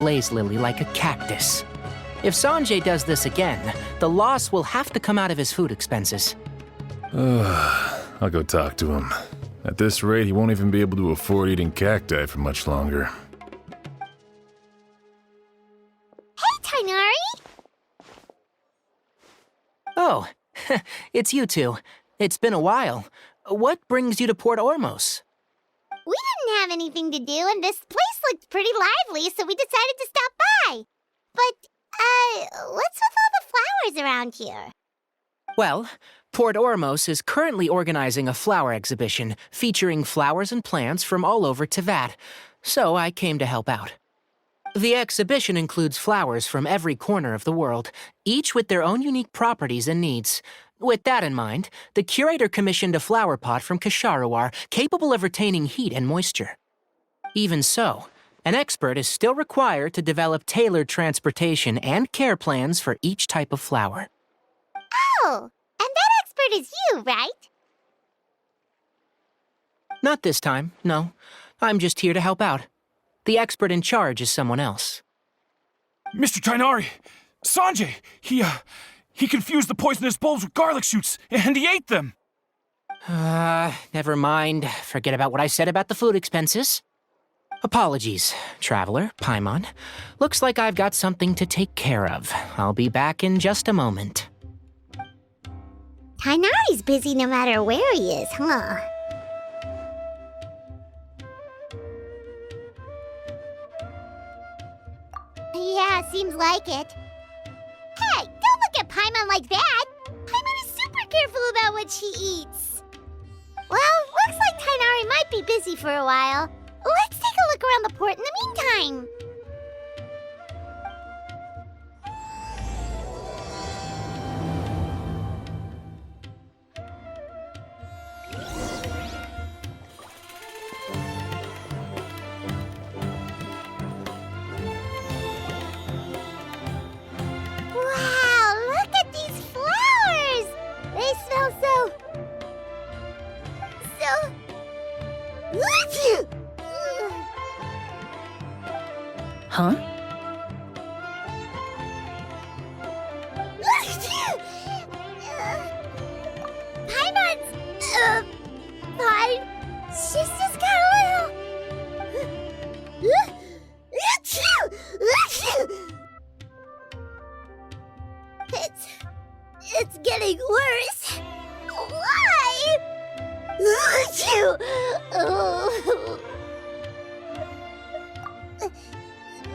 blaze lily like a cactus. If Sanjay does this again, the loss will have to come out of his food expenses. I'll go talk to him. At this rate, he won't even be able to afford eating cacti for much longer. Hey, Tighnari! Oh, it's you two. It's been a while. What brings you to Port Ormos? We didn't have anything to do, and this place looked pretty lively, so we decided to stop by. But, what's with all the flowers around here? Well, Port Ormos is currently organizing a flower exhibition featuring flowers and plants from all over Teyvat, so I came to help out. The exhibition includes flowers from every corner of the world, each with their own unique properties and needs. With that in mind, the curator commissioned a flower pot from Ksharuar capable of retaining heat and moisture. Even so, an expert is still required to develop tailored transportation and care plans for each type of flower. Oh, and that expert is you, right? Not this time, no. I'm just here to help out. The expert in charge is someone else. Mr. Tighnari! Sanjay! He confused the poisonous bulbs with garlic shoots, and he ate them! Never mind. Forget about what I said about the food expenses. Apologies, Traveler, Paimon. Looks like I've got something to take care of. I'll be back in just a moment. Tighnari's busy no matter where he is, huh? Yeah, seems like it. Hey, don't look at Paimon like that! Paimon is super careful about what she eats. Well, looks like Tighnari might be busy for a while. Let's take a look around the port in the meantime. Wow, look at these flowers! They smell so... Huh? Paimon's... fine. She's just got a little... It's getting worse. Why?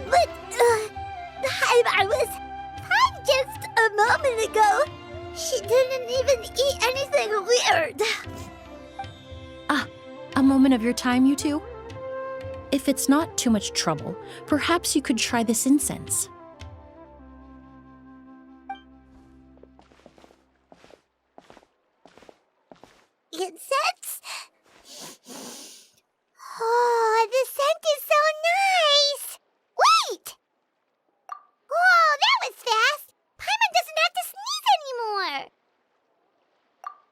But, I was fine just a moment ago. She didn't even eat anything weird. A moment of your time, you two? If it's not too much trouble, perhaps you could try this incense. Incense? Oh, the scent is so nice! Wait! Whoa, that was fast! Paimon doesn't have to sneeze anymore!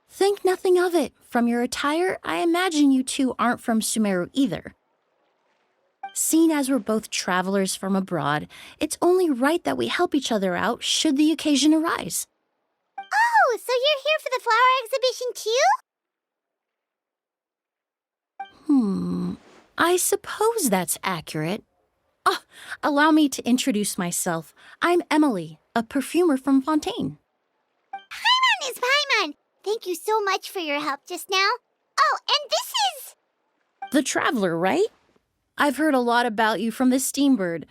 Think nothing of it. From your attire, I imagine you two aren't from Sumeru either. Seeing as we're both travelers from abroad, it's only right that we help each other out should the occasion arise. Oh, so you're here for the flower exhibition too? I suppose that's accurate. Allow me to introduce myself. I'm Emilie, a perfumer from Fontaine. Paimon is Paimon! Thank you so much for your help just now. Oh, and this is... The Traveler, right? I've heard a lot about you from the Steambird.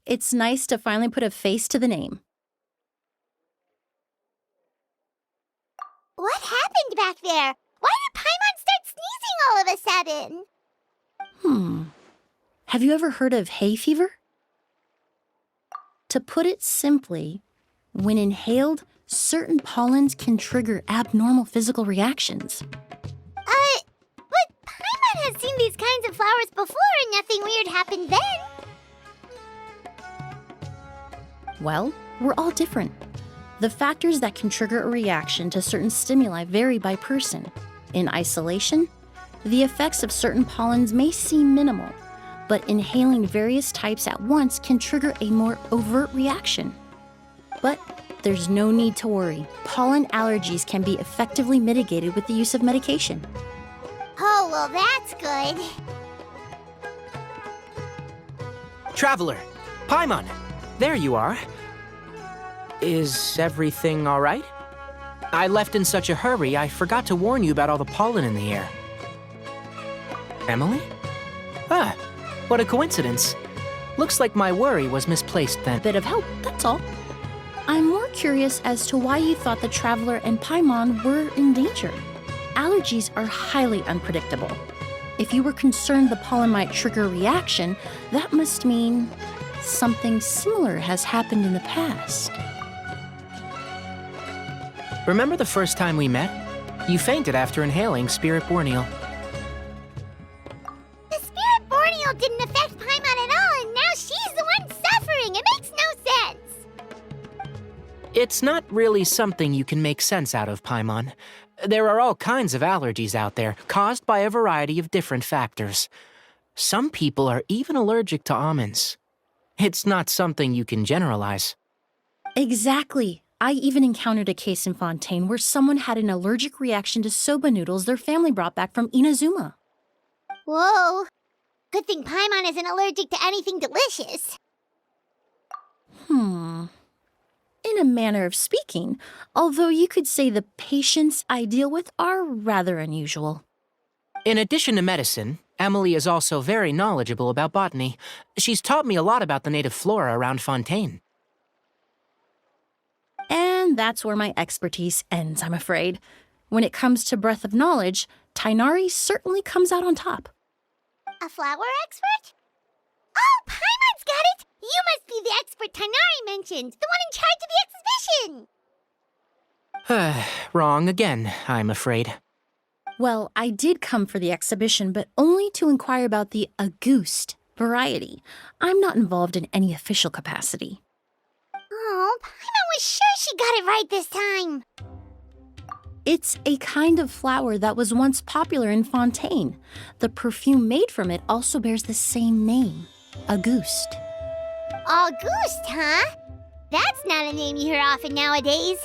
It's nice to finally put a face to the name. What happened back there? Why did Paimon start sneezing all of a sudden? Have you ever heard of hay fever? To put it simply, when inhaled, certain pollens can trigger abnormal physical reactions. But Paimon has seen these kinds of flowers before and nothing weird happened then. Well, we're all different. The factors that can trigger a reaction to certain stimuli vary by person. In isolation, the effects of certain pollens may seem minimal, but inhaling various types at once can trigger a more overt reaction. But there's no need to worry. Pollen allergies can be effectively mitigated with the use of medication. Oh, well, that's good. Traveler, Paimon, there you are. Is everything all right? I left in such a hurry, I forgot to warn you about all the pollen in the air. Emilie? Ah, what a coincidence. Looks like my worry was misplaced then. Bit of help, that's all. I'm more curious as to why you thought the Traveler and Paimon were in danger. Allergies are highly unpredictable. If you were concerned the pollen might trigger a reaction, that must mean something similar has happened in the past. Remember the first time we met? You fainted after inhaling Spirit Borneal. The Spirit Borneal didn't affect Paimon at all, and now she's the one suffering. It makes no sense. It's not really something you can make sense out of, Paimon. There are all kinds of allergies out there, caused by a variety of different factors. Some people are even allergic to almonds. It's not something you can generalize. Exactly. I even encountered a case in Fontaine where someone had an allergic reaction to soba noodles their family brought back from Inazuma. Whoa. Good thing Paimon isn't allergic to anything delicious. In a manner of speaking, although you could say the patients I deal with are rather unusual. In addition to medicine, Emilie is also very knowledgeable about botany. She's taught me a lot about the native flora around Fontaine. And that's where my expertise ends, I'm afraid. When it comes to breadth of knowledge, Tighnari certainly comes out on top. A flower expert? Oh, Paimon's got it! You must be the expert Tighnari mentioned, the one in charge of the exhibition! Wrong again, I'm afraid. Well, I did come for the exhibition, but only to inquire about the Auguste variety. I'm not involved in any official capacity. Oh, Paimon was sure she got it right this time. It's a kind of flower that was once popular in Fontaine. The perfume made from it also bears the same name, Auguste. Auguste, huh? That's not a name you hear often nowadays.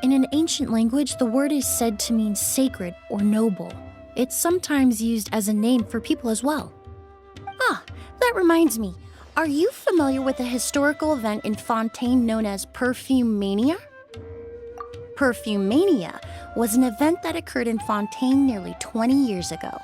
In an ancient language, the word is said to mean sacred or noble. It's sometimes used as a name for people as well. Ah, that reminds me. Are you familiar with a historical event in Fontaine known as Perfume Mania? Perfume Mania was an event that occurred in Fontaine nearly 20 years ago.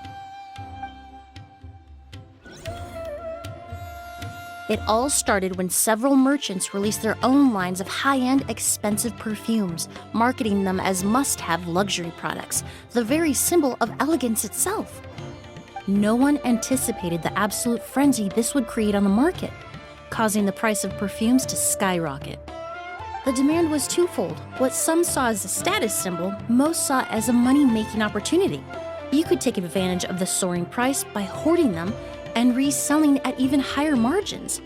It all started when several merchants released their own lines of high-end, expensive perfumes, marketing them as must-have luxury products, the very symbol of elegance itself. No one anticipated the absolute frenzy this would create on the market, causing the price of perfumes to skyrocket. The demand was twofold. What some saw as a status symbol, most saw as a money-making opportunity. You could take advantage of the soaring price by hoarding them and reselling at even higher margins.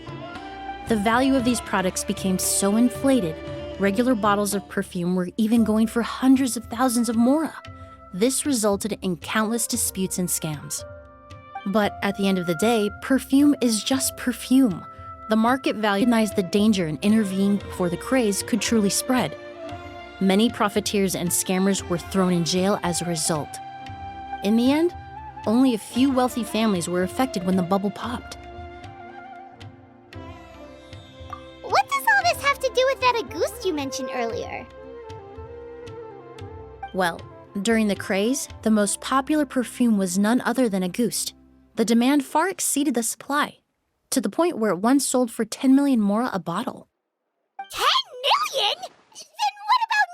The value of these products became so inflated, regular bottles of perfume were even going for hundreds of thousands of mora. This resulted in countless disputes and scams. But at the end of the day, perfume is just perfume. The market value recognized the danger in intervening before the craze could truly spread. Many profiteers and scammers were thrown in jail as a result. In the end, only a few wealthy families were affected when the bubble popped. What does all this have to do with that Auguste you mentioned earlier? Well, during the craze, the most popular perfume was none other than Auguste. The demand far exceeded the supply, to the point where it once sold for 10 million mora a bottle. 10 million? Then what about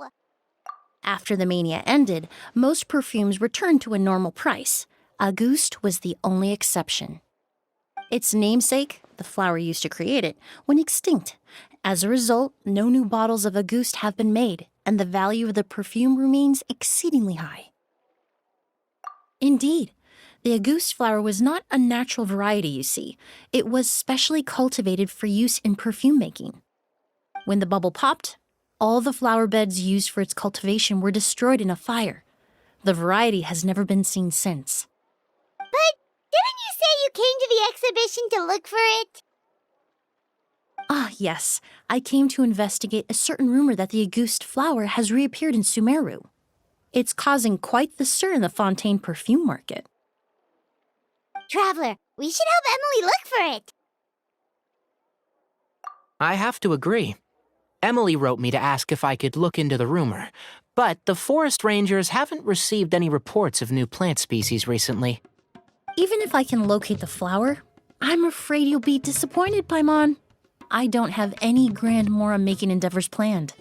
now? After the mania ended, most perfumes returned to a normal price. Auguste was the only exception. Its namesake, the flower used to create it, went extinct. As a result, no new bottles of Auguste have been made, and the value of the perfume remains exceedingly high. Indeed, the Auguste flower was not a natural variety, you see. It was specially cultivated for use in perfume making. When the bubble popped, all the flower beds used for its cultivation were destroyed in a fire. The variety has never been seen since. But didn't you say you came to the exhibition to look for it? Ah, yes. I came to investigate a certain rumor that the Auguste flower has reappeared in Sumeru. It's causing quite the stir in the Fontaine perfume market. Traveler, we should help Emilie look for it. I have to agree. Emilie wrote me to ask if I could look into the rumor, but the forest rangers haven't received any reports of new plant species recently. Even if I can locate the flower, I'm afraid you'll be disappointed, Paimon. I don't have any grand Mora-making endeavors planned.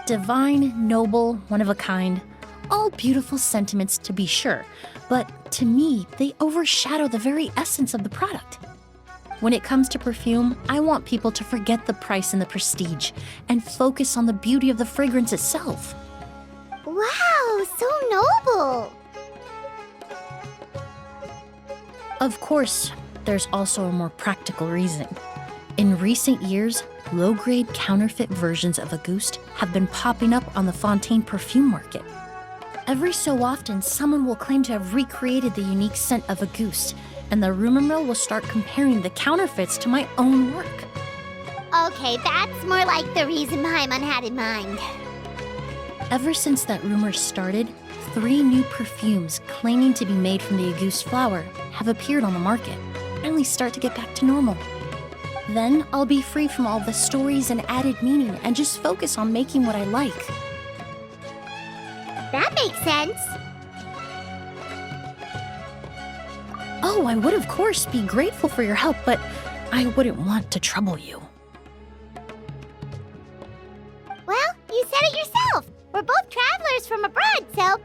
Divine, noble, one of a kind, all beautiful sentiments to be sure, but to me, they overshadow the very essence of the product. When it comes to perfume, I want people to forget the price and the prestige and focus on the beauty of the fragrance itself. Wow, so noble. Of course, there's also a more practical reason. In recent years, low-grade counterfeit versions of Auguste have been popping up on the Fontaine perfume market. Every so often, someone will claim to have recreated the unique scent of Auguste, and the rumor mill will start comparing the counterfeits to my own work. Okay, that's more like the reason Paimon had in mind. Ever since that rumor started, 3 new perfumes claiming to be made from the Auguste flower have appeared on the market. Finally start to get back to normal. Then I'll be free from all the stories and added meaning and just focus on making what I like. That makes sense. Oh, I would of course be grateful for your help, but I wouldn't want to trouble you. Well, you said it yourself. We're both travelers from abroad, so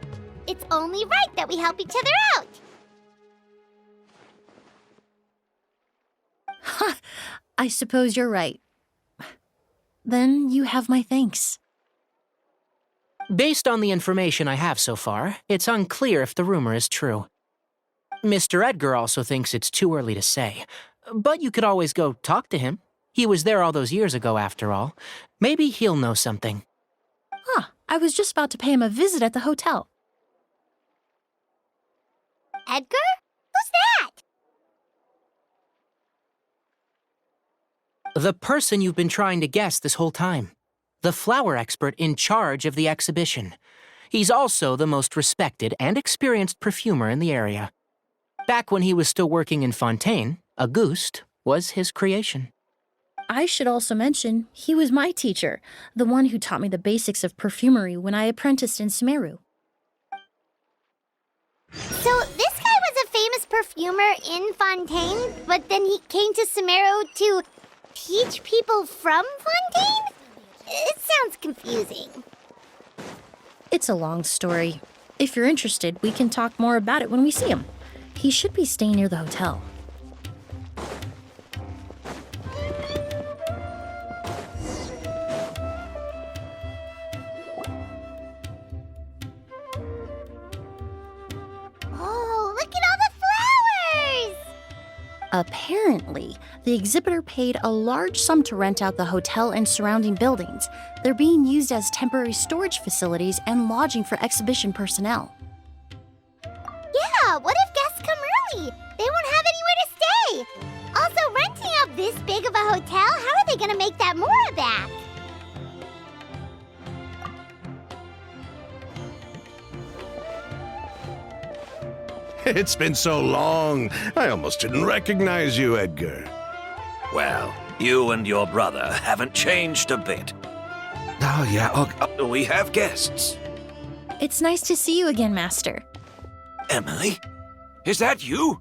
it's only right that we help each other out. Ha! I suppose you're right. Then you have my thanks. Based on the information I have so far, it's unclear if the rumor is true. Mr. Edgar also thinks it's too early to say, but you could always go talk to him. He was there all those years ago, after all. Maybe he'll know something. Huh, I was just about to pay him a visit at the hotel. Edgar? Who's that? The person you've been trying to guess this whole time. The flower expert in charge of the exhibition. He's also the most respected and experienced perfumer in the area. Back when he was still working in Fontaine, Auguste was his creation. I should also mention, he was my teacher, the one who taught me the basics of perfumery when I apprenticed in Sumeru. So this guy was a famous perfumer in Fontaine, but then he came to Sumeru to teach people from Fontaine? It sounds confusing. It's a long story. If you're interested, we can talk more about it when we see him. He should be staying near the hotel. Oh, look at all the flowers! Apparently, the exhibitor paid a large sum to rent out the hotel and surrounding buildings. They're being used as temporary storage facilities and lodging for exhibition personnel. Yeah, what if guests come early? They won't have anywhere to stay. Also, renting out this big of a hotel, how are they gonna make that Mora back? It's been so long, I almost didn't recognize you, Edgar. Well, you and your brother haven't changed a bit. Oh, yeah, We have guests. It's nice to see you again, Master. Emilie? Is that you?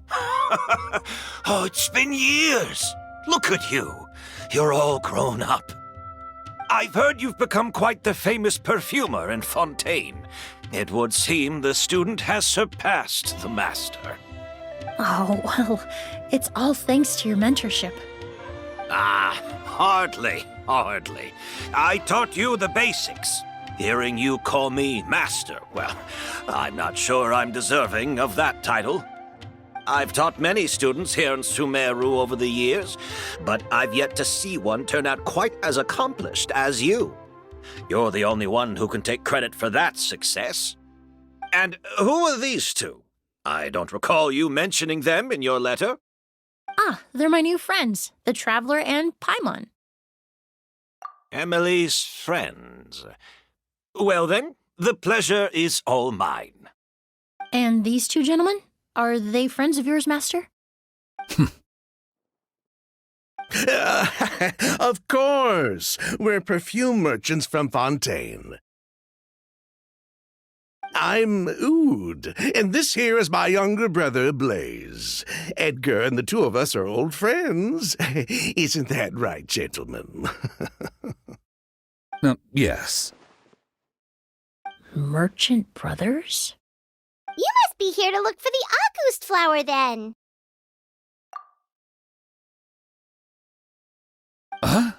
Oh, it's been years. Look at you. You're all grown up. I've heard you've become quite the famous perfumer in Fontaine. It would seem the student has surpassed the master. Oh, well, it's all thanks to your mentorship. Ah, hardly. I taught you the basics. Hearing you call me master, well, I'm not sure I'm deserving of that title. I've taught many students here in Sumeru over the years, but I've yet to see one turn out quite as accomplished as you. You're the only one who can take credit for that success. And who are these two? I don't recall you mentioning them in your letter. Ah, they're my new friends, the Traveler and Paimon. Emilie's friends. Well then, the pleasure is all mine. And these two gentlemen? Are they friends of yours, Master? Of course! We're perfume merchants from Fontaine. I'm Oud, and this here is my younger brother, Blaze. Edgar and the two of us are old friends. Isn't that right, gentlemen? Yes. Merchant brothers? You must be here to look for the August flower, then. Huh?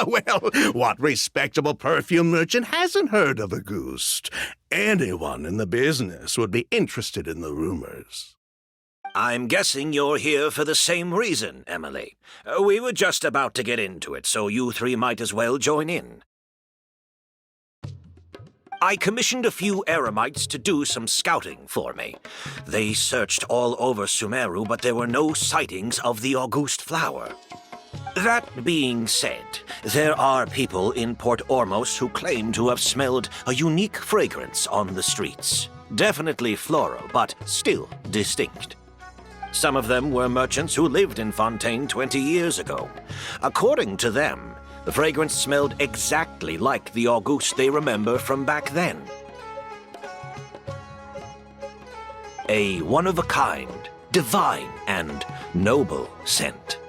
Well, what respectable perfume merchant hasn't heard of a Ghost? Anyone in the business would be interested in the rumors. I'm guessing you're here for the same reason, Emilie. We were just about to get into it, so you three might as well join in. I commissioned a few eremites to do some scouting for me. They searched all over Sumeru, but there were no sightings of the August flower. That being said, there are people in Port Ormos who claim to have smelled a unique fragrance on the streets. Definitely floral, but still distinct. Some of them were merchants who lived in Fontaine 20 years ago. According to them, the fragrance smelled exactly like the August they remember from back then. A one-of-a-kind, divine, and noble scent.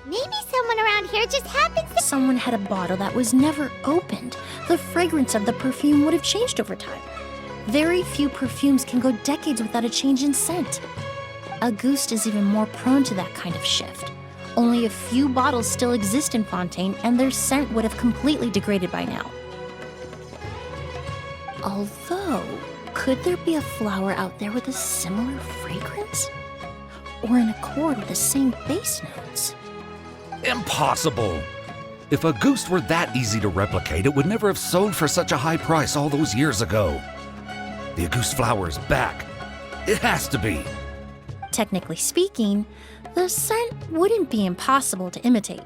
Maybe someone around here just happens to... Someone had a bottle that was never opened. The fragrance of the perfume would have changed over time. Very few perfumes can go decades without a change in scent. Auguste is even more prone to that kind of shift. Only a few bottles still exist in Fontaine, and their scent would have completely degraded by now. Although, could there be a flower out there with a similar fragrance? Or in accord with the same base notes? Impossible! If a goose were that easy to replicate, it would never have sold for such a high price all those years ago. The Auguste flower is back. It has to be. Technically speaking, the scent wouldn't be impossible to imitate.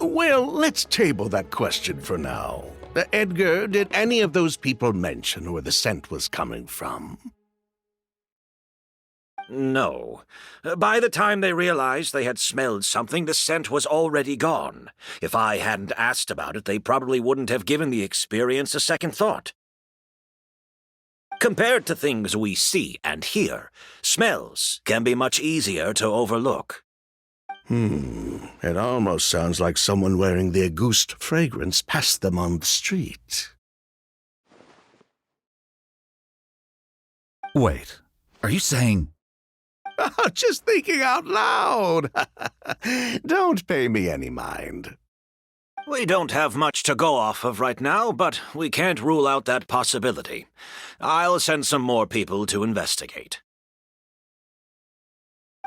Well, let's table that question for now. Edgar, did any of those people mention where the scent was coming from? No. By the time they realized they had smelled something, the scent was already gone. If I hadn't asked about it, they probably wouldn't have given the experience a second thought. Compared to things we see and hear, smells can be much easier to overlook. It almost sounds like someone wearing the Auguste fragrance passed them on the street. Wait, are you saying... Just thinking out loud. Don't pay me any mind. We don't have much to go off of right now, but we can't rule out that possibility. I'll send some more people to investigate.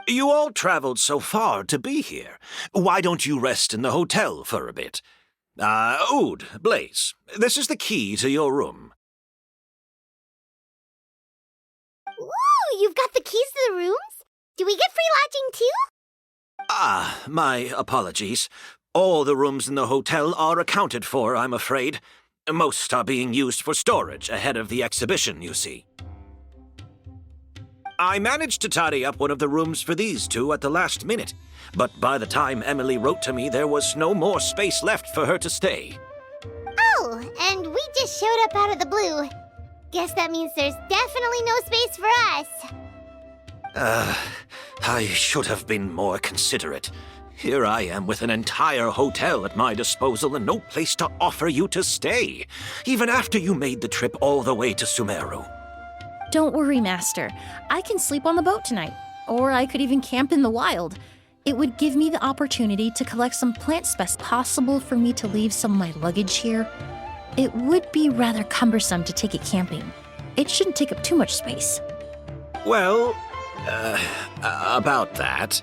You all traveled so far to be here. Why don't you rest in the hotel for a bit? Oud, Blaze, this is the key to your room. Ooh, you've got the keys to the rooms? Do we get free lodging too? My apologies. All the rooms in the hotel are accounted for, I'm afraid. Most are being used for storage ahead of the exhibition, you see. I managed to tidy up one of the rooms for these two at the last minute, but by the time Emilie wrote to me, there was no more space left for her to stay. Oh, and we just showed up out of the blue. Guess that means there's definitely no space for us. I should have been more considerate. Here I am with an entire hotel at my disposal and no place to offer you to stay, even after you made the trip all the way to Sumeru. Don't worry, Master. I can sleep on the boat tonight, or I could even camp in the wild. It would give me the opportunity to collect some plant specimens. Possible for me to leave some of my luggage here. It would be rather cumbersome to take it camping. It shouldn't take up too much space. Well, about that.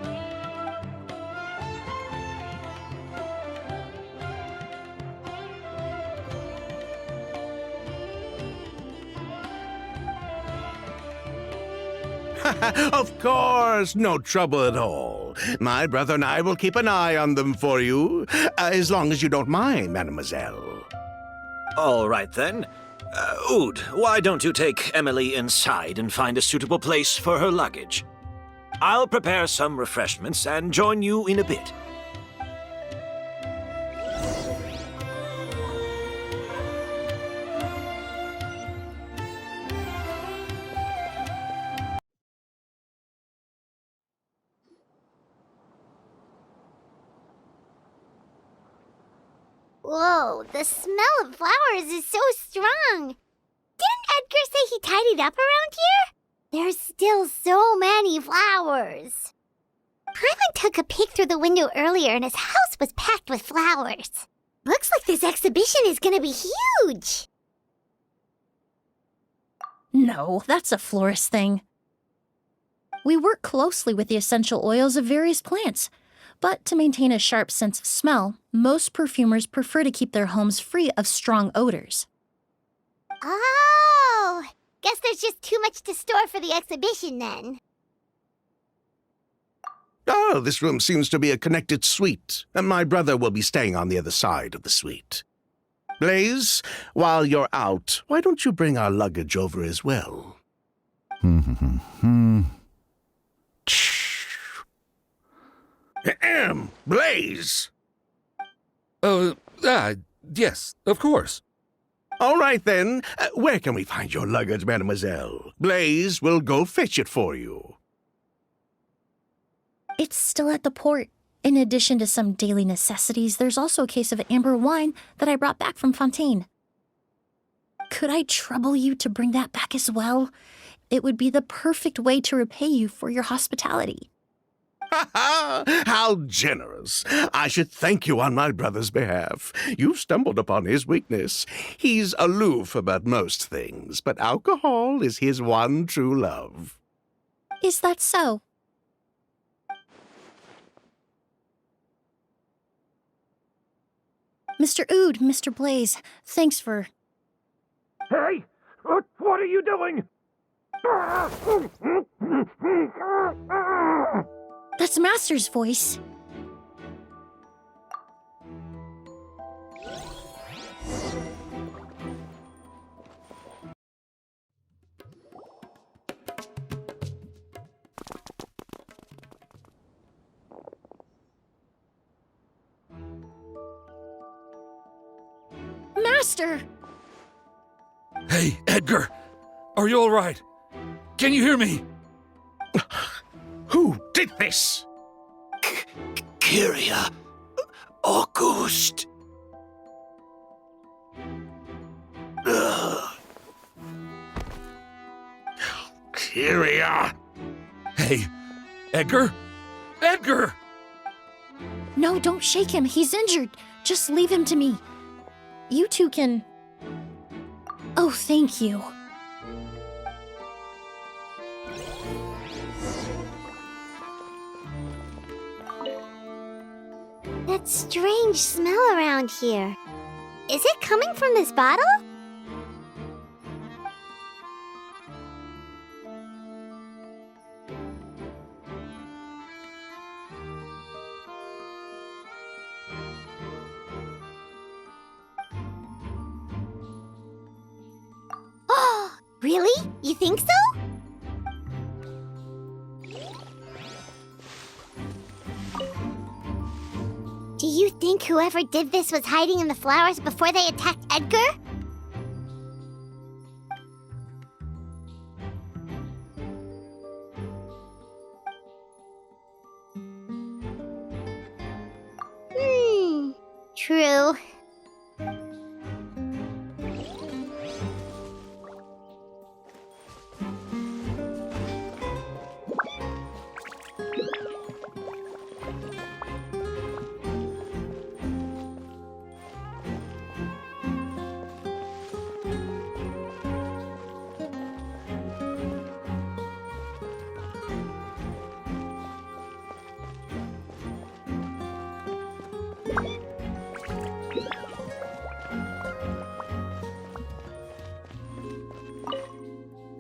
Of course, no trouble at all. My brother and I will keep an eye on them for you, as long as you don't mind, mademoiselle. All right then. Ood, why don't you take Emilie inside and find a suitable place for her luggage? I'll prepare some refreshments and join you in a bit. Whoa, the smell of flowers is so strong. Didn't Edgar say he tidied up around here? There's still so many flowers. Paimon took a peek through the window earlier and his house was packed with flowers. Looks like this exhibition is gonna be huge. No, that's a florist thing. We work closely with the essential oils of various plants, but to maintain a sharp sense of smell, most perfumers prefer to keep their homes free of strong odors. Oh, guess there's just too much to store for the exhibition then. Oh, this room seems to be a connected suite, and my brother will be staying on the other side of the suite. Blaze, while you're out, why don't you bring our luggage over as well? Blaze! Yes, of course. All right, then. Where can we find your luggage, mademoiselle? Blaze will go fetch it for you. It's still at the port. In addition to some daily necessities, there's also a case of amber wine that I brought back from Fontaine. Could I trouble you to bring that back as well? It would be the perfect way to repay you for your hospitality. Ha ha! How generous! I should thank you on my brother's behalf. You've stumbled upon his weakness. He's aloof about most things, but alcohol is his one true love. Is that so? Mr. Ood, Mr. Blaze, thanks for... Hey! What are you doing? That's Master's voice. Master! Hey, Edgar! Are you all right? Can you hear me? Who did this? Kyria. August. Kyria! Hey, Edgar? Edgar! No, don't shake him. He's injured. Just leave him to me. You two can... Oh, thank you. That strange smell around here. Is it coming from this bottle? Oh, really? You think so? Do you think whoever did this was hiding in the flowers before they attacked Edgar? True.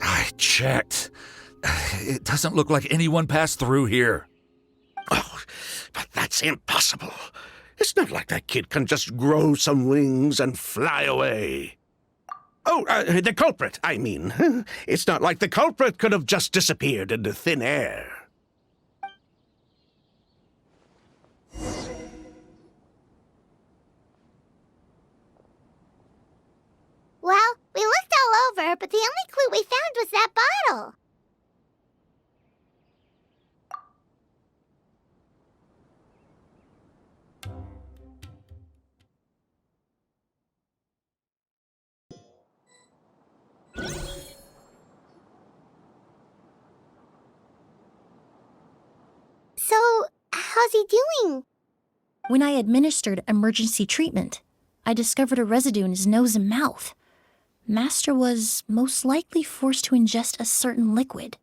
I checked. It doesn't look like anyone passed through here. Oh, but that's impossible. It's not like that kid can just grow some wings and fly away. Oh, the culprit, I mean. It's not like the culprit could have just disappeared into thin air. Well, we looked all over, but the only clue we found was that bottle. So, how's he doing? When I administered emergency treatment, I discovered a residue in his nose and mouth. Master was most likely forced to ingest a certain liquid.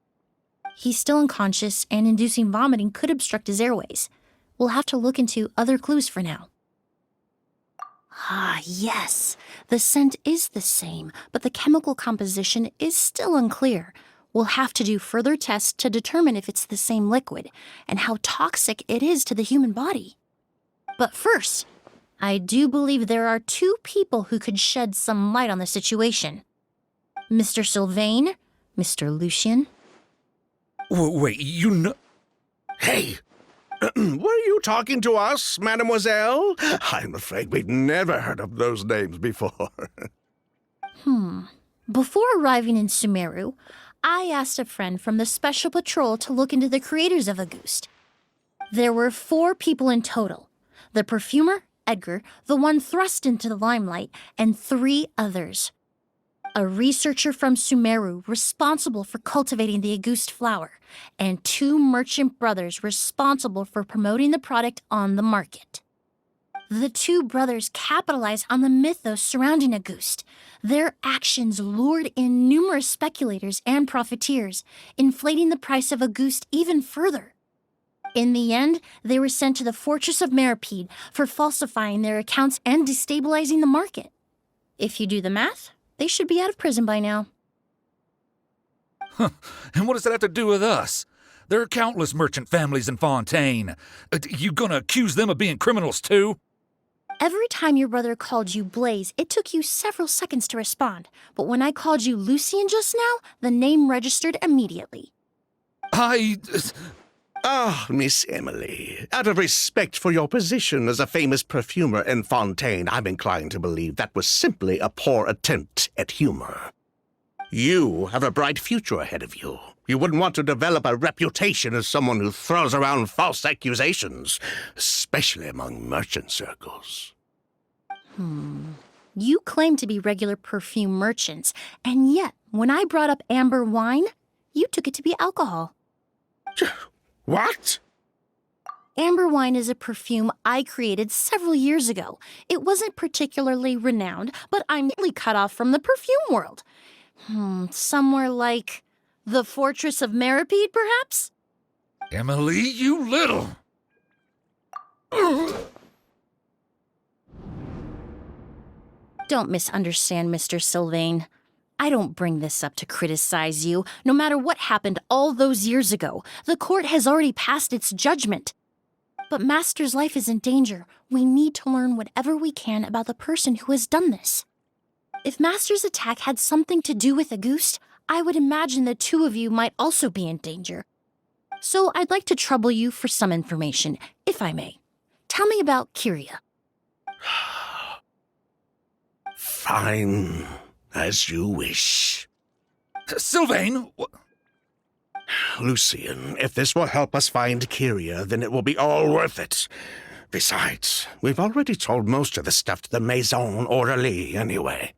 He's still unconscious, and inducing vomiting could obstruct his airways. We'll have to look into other clues for now. Ah, yes. The scent is the same, but the chemical composition is still unclear. We'll have to do further tests to determine if it's the same liquid and how toxic it is to the human body. But first, I do believe there are two people who could shed some light on the situation. Mr. Sylvain, Mr. Lucien. Wait, you know... Hey! Were you talking to us, mademoiselle? I'm afraid we'd never heard of those names before. Before arriving in Sumeru, I asked a friend from the Special Patrol to look into the creators of Auguste. There were 4 people in total. The perfumer, Edgar, the one thrust into the limelight, and 3 others. A researcher from Sumeru responsible for cultivating the Auguste flower, and 2 merchant brothers responsible for promoting the product on the market. The 2 brothers capitalized on the mythos surrounding Auguste. Their actions lured in numerous speculators and profiteers, inflating the price of Auguste even further. In the end, they were sent to the Fortress of Meripede for falsifying their accounts and destabilizing the market. If you do the math, they should be out of prison by now. And what does that have to do with us? There are countless merchant families in Fontaine. You gonna accuse them of being criminals too? Every time your brother called you Blaze, it took you several seconds to respond. But when I called you Lucien just now, the name registered immediately. Ah, Miss Emilie, out of respect for your position as a famous perfumer in Fontaine, I'm inclined to believe that was simply a poor attempt at humor. You have a bright future ahead of you. You wouldn't want to develop a reputation as someone who throws around false accusations, especially among merchant circles. You claim to be regular perfume merchants, and yet, when I brought up amber wine, you took it to be alcohol. What? Amber wine is a perfume I created several years ago. It wasn't particularly renowned, but I'm nearly cut off from the perfume world. Somewhere like the Fortress of Meripede, perhaps? Emilie, you little... Don't misunderstand, Mr. Sylvain. I don't bring this up to criticize you. No matter what happened all those years ago, the court has already passed its judgment. But Master's life is in danger. We need to learn whatever we can about the person who has done this. If Master's attack had something to do with Auguste, I would imagine the 2 of you might also be in danger. So I'd like to trouble you for some information, if I may. Tell me about Kyria. Fine. As you wish. Sylvain! Lucien, if this will help us find Kyria, then it will be all worth it. Besides, we've already told most of the stuff to the Maison Orderly anyway.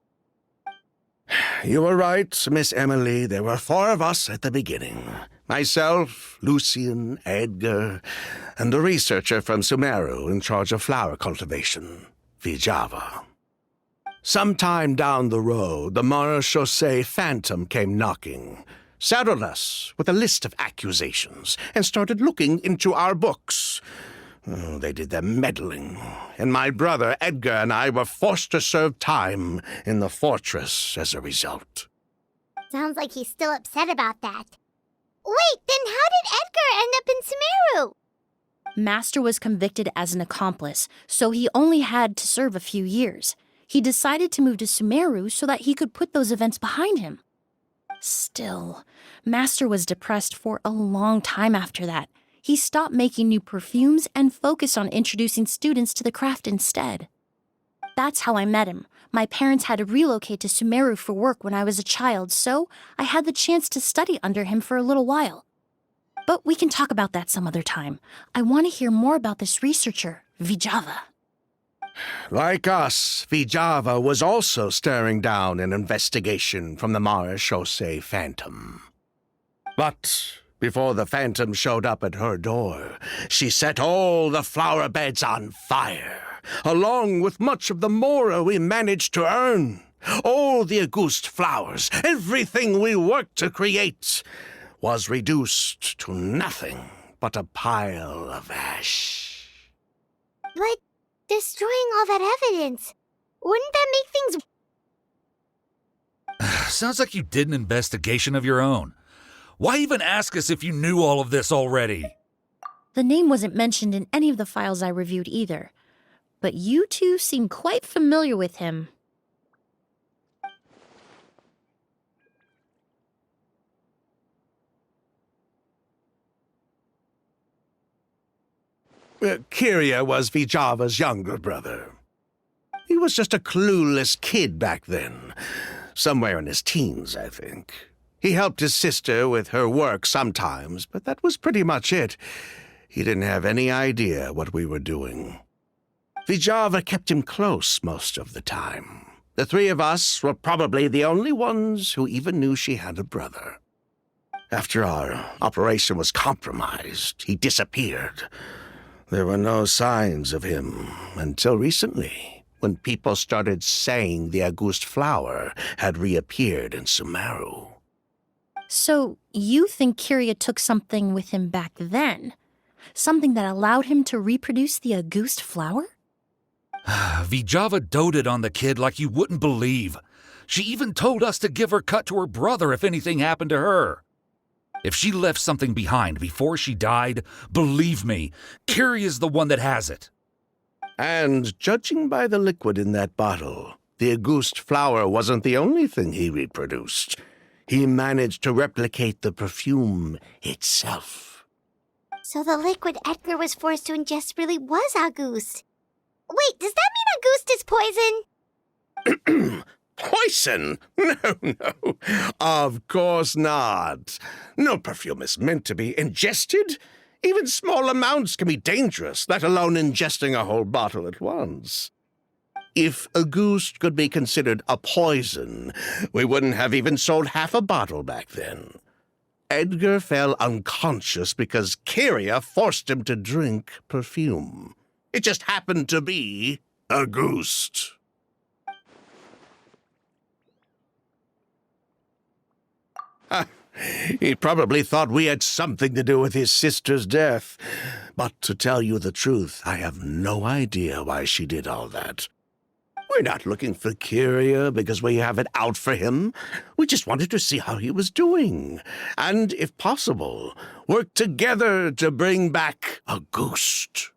You were right, Miss Emilie. There were 4 of us at the beginning. Myself, Lucien, Edgar, and the researcher from Sumeru in charge of flower cultivation, Vijava. Sometime down the road, the Marechaussee Phantom came knocking, saddled us with a list of accusations, and started looking into our books. Oh, they did their meddling, and my brother Edgar and I were forced to serve time in the fortress as a result. Sounds like he's still upset about that. Wait, then how did Edgar end up in Sumeru? Master was convicted as an accomplice, so he only had to serve a few years. He decided to move to Sumeru so that he could put those events behind him. Still, Master was depressed for a long time after that. He stopped making new perfumes and focused on introducing students to the craft instead. That's how I met him. My parents had to relocate to Sumeru for work when I was a child, so I had the chance to study under him for a little while. But we can talk about that some other time. I want to hear more about this researcher, Vijava. Like us, Vijava was also staring down an investigation from the Marechaussee Phantom. But before the Phantom showed up at her door, she set all the flower beds on fire, along with much of the mora we managed to earn. All the Auguste flowers, everything we worked to create, was reduced to nothing but a pile of ash. But destroying all that evidence, wouldn't that make things... Sounds like you did an investigation of your own. Why even ask us if you knew all of this already? The name wasn't mentioned in any of the files I reviewed either, but you two seem quite familiar with him. Kyria was Vijava's younger brother. He was just a clueless kid back then, somewhere in his teens, I think. He helped his sister with her work sometimes, but that was pretty much it. He didn't have any idea what we were doing. Vijava kept him close most of the time. The three of us were probably the only ones who even knew she had a brother. After our operation was compromised, he disappeared. There were no signs of him until recently, when people started saying the Auguste flower had reappeared in Sumeru. So, you think Kyria took something with him back then? Something that allowed him to reproduce the Auguste flower? Vijava doted on the kid like you wouldn't believe. She even told us to give her cut to her brother if anything happened to her. If she left something behind before she died, believe me, Kyria's the one that has it. And judging by the liquid in that bottle, the Auguste flower wasn't the only thing he reproduced. He managed to replicate the perfume itself. So the liquid Edgar was forced to ingest really was Auguste. Wait, does that mean Auguste is poison? Poison? No. Of course not. No perfume is meant to be ingested. Even small amounts can be dangerous, let alone ingesting a whole bottle at once. If Auguste could be considered a poison, we wouldn't have even sold half a bottle back then. Edgar fell unconscious because Kyria forced him to drink perfume. It just happened to be Auguste. He probably thought we had something to do with his sister's death. But to tell you the truth, I have no idea why she did all that. We're not looking for Kyria because we have it out for him. We just wanted to see how he was doing. And, if possible, work together to bring back Auguste.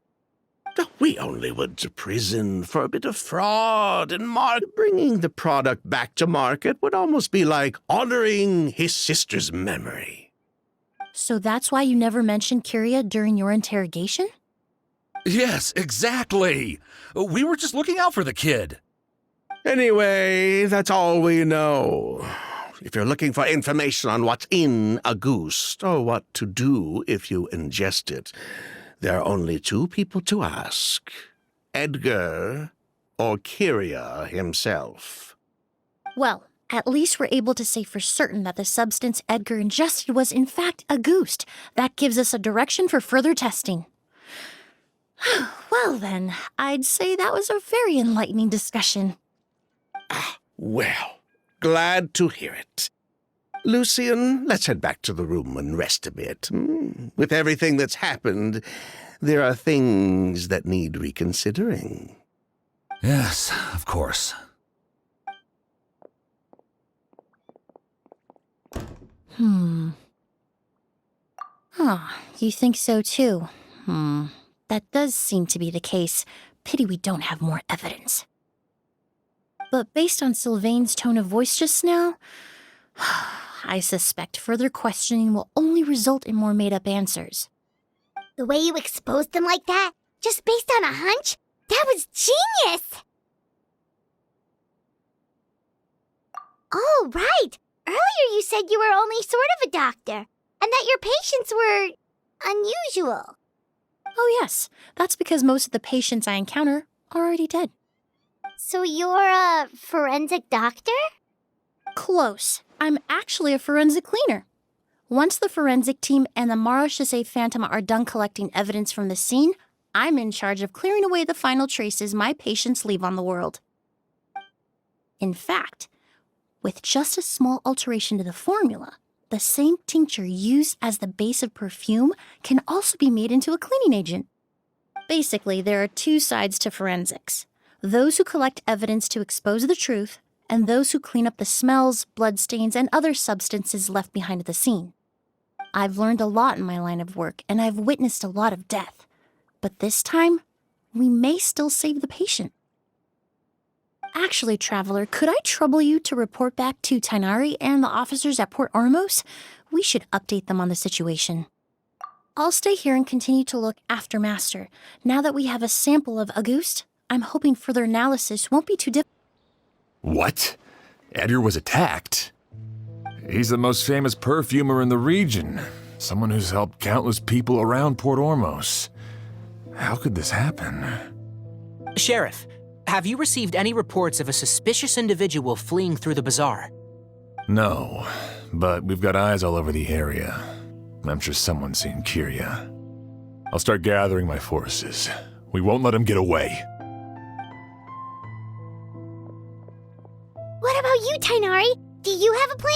We only went to prison for a bit of fraud and bringing the product back to market would almost be like honoring his sister's memory. So that's why you never mentioned Kyria during your interrogation? Yes, exactly. We were just looking out for the kid. Anyway, that's all we know. If you're looking for information on what's in Auguste, or what to do if you ingest it, there are only two people to ask. Edgar or Kyria himself. Well, at least we're able to say for certain that the substance Edgar ingested was in fact Auguste. That gives us a direction for further testing. Well then, I'd say that was a very enlightening discussion. Well, glad to hear it. Lucian, let's head back to the room and rest a bit. With everything that's happened, there are things that need reconsidering. Yes, of course. You think so too? That does seem to be the case. Pity we don't have more evidence. But based on Sylvain's tone of voice just now, I suspect further questioning will only result in more made-up answers. The way you exposed them like that, just based on a hunch, that was genius! Oh, right! Earlier you said you were only sort of a doctor, and that your patients were unusual. Oh yes, that's because most of the patients I encounter are already dead. So you're a forensic doctor? Close. I'm actually a forensic cleaner. Once the forensic team and the Marechaussee Phantom are done collecting evidence from the scene, I'm in charge of clearing away the final traces my patients leave on the world. In fact, with just a small alteration to the formula, the same tincture used as the base of perfume can also be made into a cleaning agent. Basically, there are two sides to forensics: those who collect evidence to expose the truth, and those who clean up the smells, bloodstains, and other substances left behind at the scene. I've learned a lot in my line of work, and I've witnessed a lot of death. But this time, we may still save the patient. Actually, Traveler, could I trouble you to report back to Tighnari and the officers at Port Ormos? We should update them on the situation. I'll stay here and continue to look after Master. Now that we have a sample of Auguste, I'm hoping further analysis won't be too difficult. What? Edgar was attacked? He's the most famous perfumer in the region. Someone who's helped countless people around Port Ormos. How could this happen? Sheriff, have you received any reports of a suspicious individual fleeing through the bazaar? No, but we've got eyes all over the area. I'm sure someone's seen Kyria. I'll start gathering my forces. We won't let him get away. What about you, Tighnari? Do you have a plan?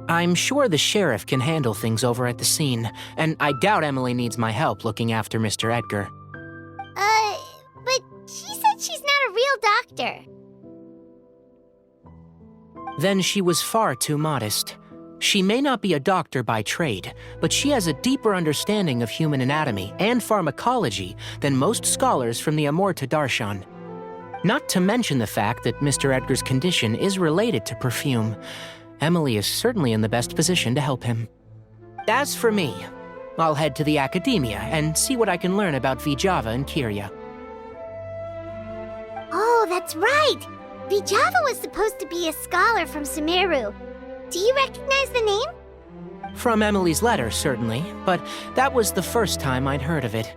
I'm sure the sheriff can handle things over at the scene, and I doubt Emilie needs my help looking after Mr. Edgar. But she said she's not a real doctor. Then she was far too modest. She may not be a doctor by trade, but she has a deeper understanding of human anatomy and pharmacology than most scholars from the Amorta Darshan. Not to mention the fact that Mr. Edgar's condition is related to perfume. Emilie is certainly in the best position to help him. As for me, I'll head to the Academia and see what I can learn about Vijava and Kyria. Oh, that's right! Vijava was supposed to be a scholar from Sumeru. Do you recognize the name? From Emilie's letter, certainly, but that was the first time I'd heard of it.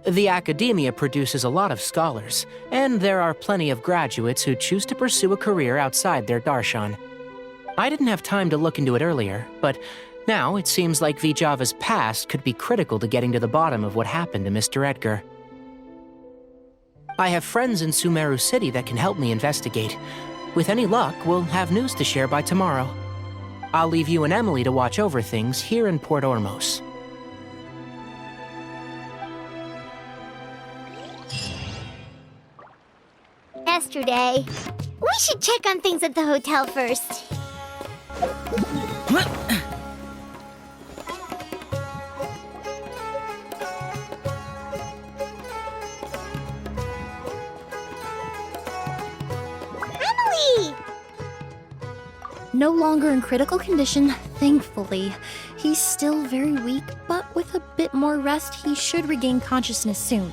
The Academia produces a lot of scholars, and there are plenty of graduates who choose to pursue a career outside their darshan. I didn't have time to look into it earlier, but now it seems like Vijava's past could be critical to getting to the bottom of what happened to Mr. Edgar. I have friends in Sumeru City that can help me investigate. With any luck, we'll have news to share by tomorrow. I'll leave you and Emilie to watch over things here in Port Ormos. Yesterday. We should check on things at the hotel first. Emilie! No longer in critical condition, thankfully. He's still very weak, but with a bit more rest, he should regain consciousness soon.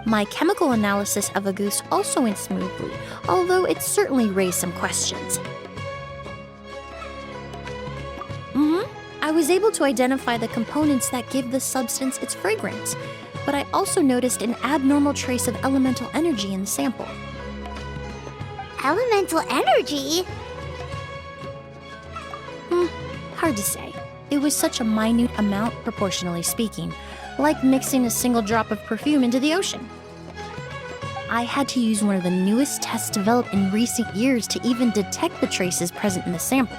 My chemical analysis of Auguste also went smoothly, although it certainly raised some questions. I was able to identify the components that give the substance its fragrance, but I also noticed an abnormal trace of elemental energy in the sample. Elemental energy? Hard to say. It was such a minute amount, proportionally speaking, like mixing a single drop of perfume into the ocean. I had to use one of the newest tests developed in recent years to even detect the traces present in the sample.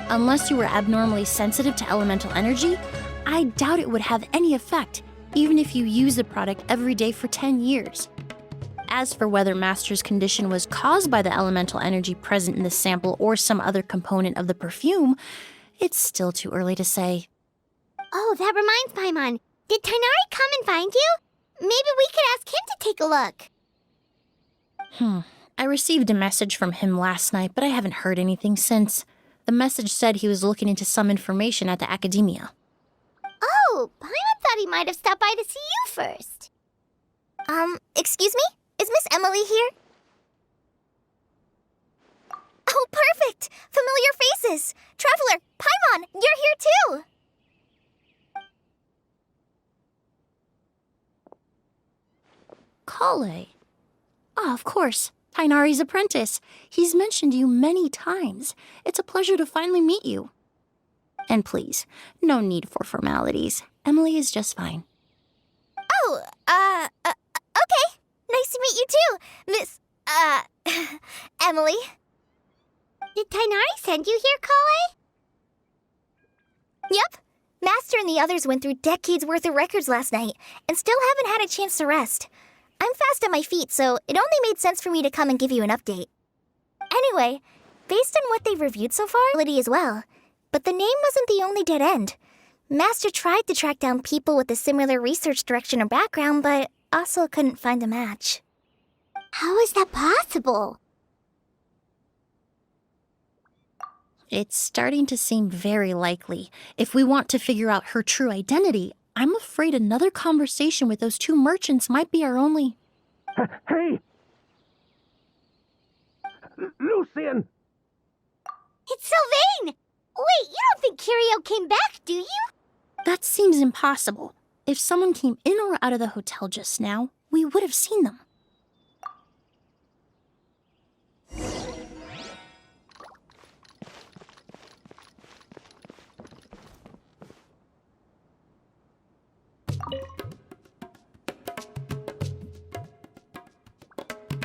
Unless you were abnormally sensitive to elemental energy, I doubt it would have any effect, even if you use the product every day for 10 years. As for whether Master's condition was caused by the elemental energy present in the sample or some other component of the perfume, it's still too early to say. Oh, that reminds Paimon. Did Tighnari come and find you? Maybe we could ask him to take a look. I received a message from him last night, but I haven't heard anything since. The message said he was looking into some information at the Academia. Oh, Paimon thought he might have stopped by to see you first. Excuse me? Is Miss Emilie here? Oh, perfect! Familiar faces! Traveler, Paimon, you're here too! Kale. Ah, of course. Tighnari's apprentice. He's mentioned you many times. It's a pleasure to finally meet you. And please, no need for formalities. Emilie is just fine. Oh, okay. Nice to meet you too, Miss, Emilie. Did Tighnari send you here, Kale? Yep. Master and the others went through decades worth of records last night, and still haven't had a chance to rest. I'm fast on my feet, so it only made sense for me to come and give you an update. Anyway, based on what they've reviewed so far, Liddy as well. But the name wasn't the only dead end. Master tried to track down people with a similar research direction or background, but also couldn't find a match. How is that possible? It's starting to seem very likely. If we want to figure out her true identity, I'm afraid another conversation with those two merchants might be our only... Hey! Lucian! It's Sylvain! Wait, you don't think Curio came back, do you? That seems impossible. If someone came in or out of the hotel just now, we would have seen them.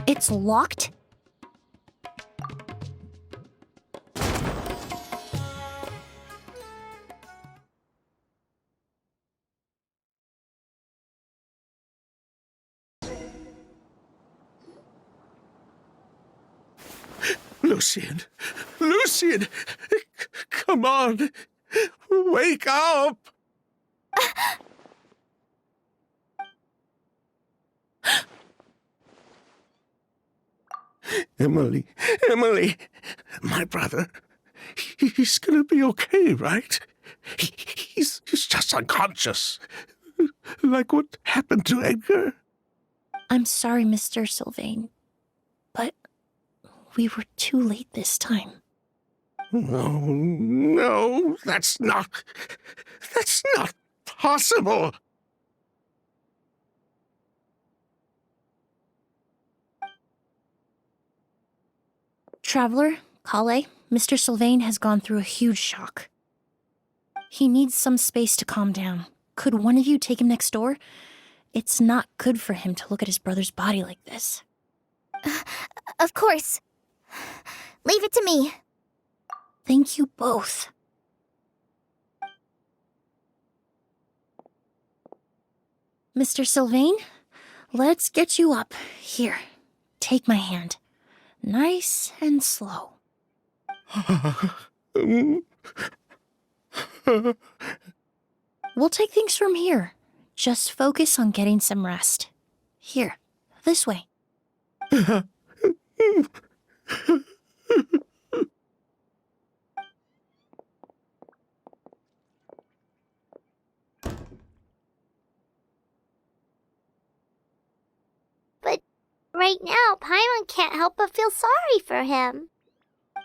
It's locked? Lucian! Lucian! Come on! Wake up! Emilie, Emilie, my brother, he's gonna be okay, right? He's just unconscious. Like what happened to Edgar. I'm sorry, Mr. Sylvain, but we were too late this time. No, that's not possible. Traveler, Kale, Mr. Sylvain has gone through a huge shock. He needs some space to calm down. Could one of you take him next door? It's not good for him to look at his brother's body like this. Of course. Leave it to me. Thank you both. Mr. Sylvain, let's get you up. Here, take my hand. Nice and slow. We'll take things from here. Just focus on getting some rest. Here, this way. But right now, Paimon can't help but feel sorry for him.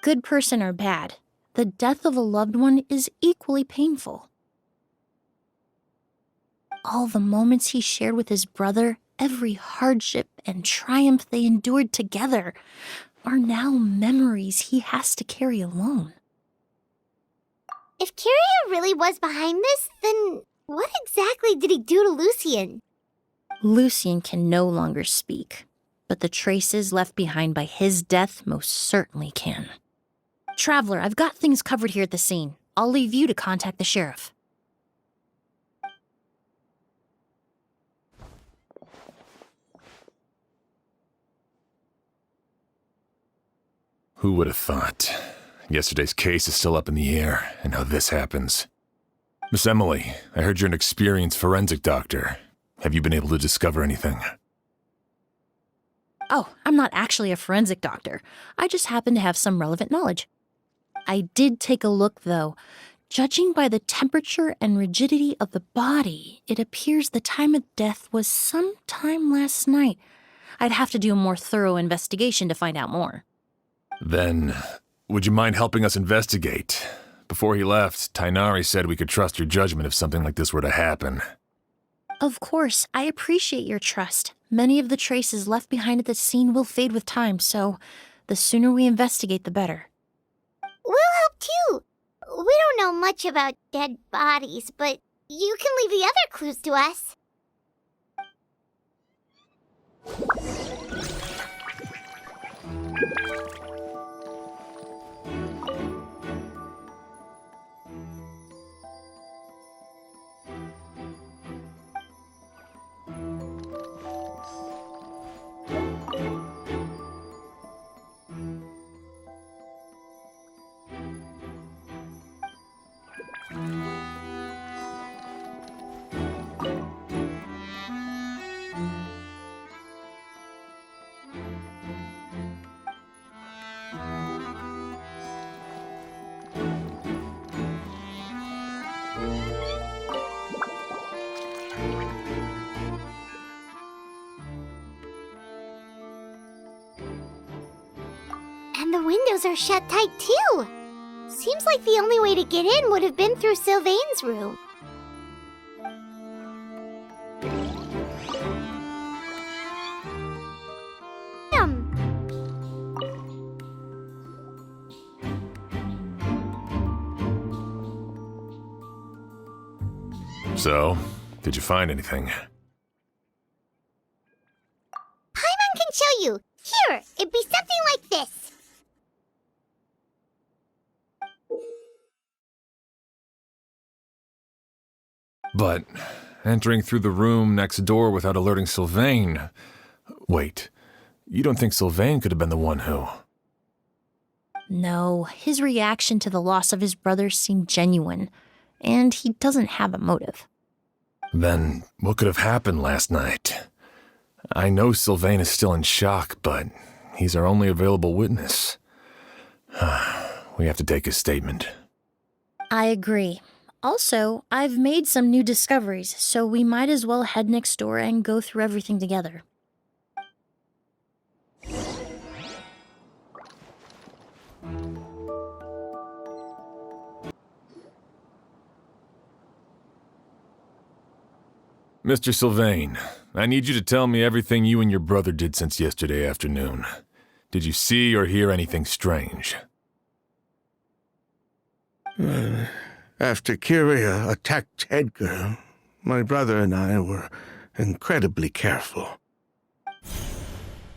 Good person or bad, the death of a loved one is equally painful. All the moments he shared with his brother, every hardship and triumph they endured together, are now memories he has to carry alone. If Curio really was behind this, then what exactly did he do to Lucian? Lucian can no longer speak, but the traces left behind by his death most certainly can. Traveler, I've got things covered here at the scene. I'll leave you to contact the sheriff. Who would have thought? Yesterday's case is still up in the air, and now this happens. Miss Emilie, I heard you're an experienced forensic doctor. Have you been able to discover anything? Oh, I'm not actually a forensic doctor. I just happen to have some relevant knowledge. I did take a look, though. Judging by the temperature and rigidity of the body, it appears the time of death was sometime last night. I'd have to do a more thorough investigation to find out more. Then, would you mind helping us investigate? Before he left, Tighnari said we could trust your judgment if something like this were to happen. Of course, I appreciate your trust. Many of the traces left behind at the scene will fade with time, so the sooner we investigate, the better. We'll help too. We don't know much about dead bodies, but you can leave the other clues to us. And the windows are shut tight too. Seems like the only way to get in would have been through Sylvain's room. So, did you find anything? Paimon can show you. Here, it'd be something like this. But entering through the room next door without alerting Sylvain... Wait, you don't think Sylvain could have been the one who... No, his reaction to the loss of his brother seemed genuine, and he doesn't have a motive. Then what could have happened last night? I know Sylvain is still in shock, but he's our only available witness. We have to take his statement. I agree. Also, I've made some new discoveries, so we might as well head next door and go through everything together. Mr. Sylvain, I need you to tell me everything you and your brother did since yesterday afternoon. Did you see or hear anything strange? After Kyria attacked Edgar, my brother and I were incredibly careful.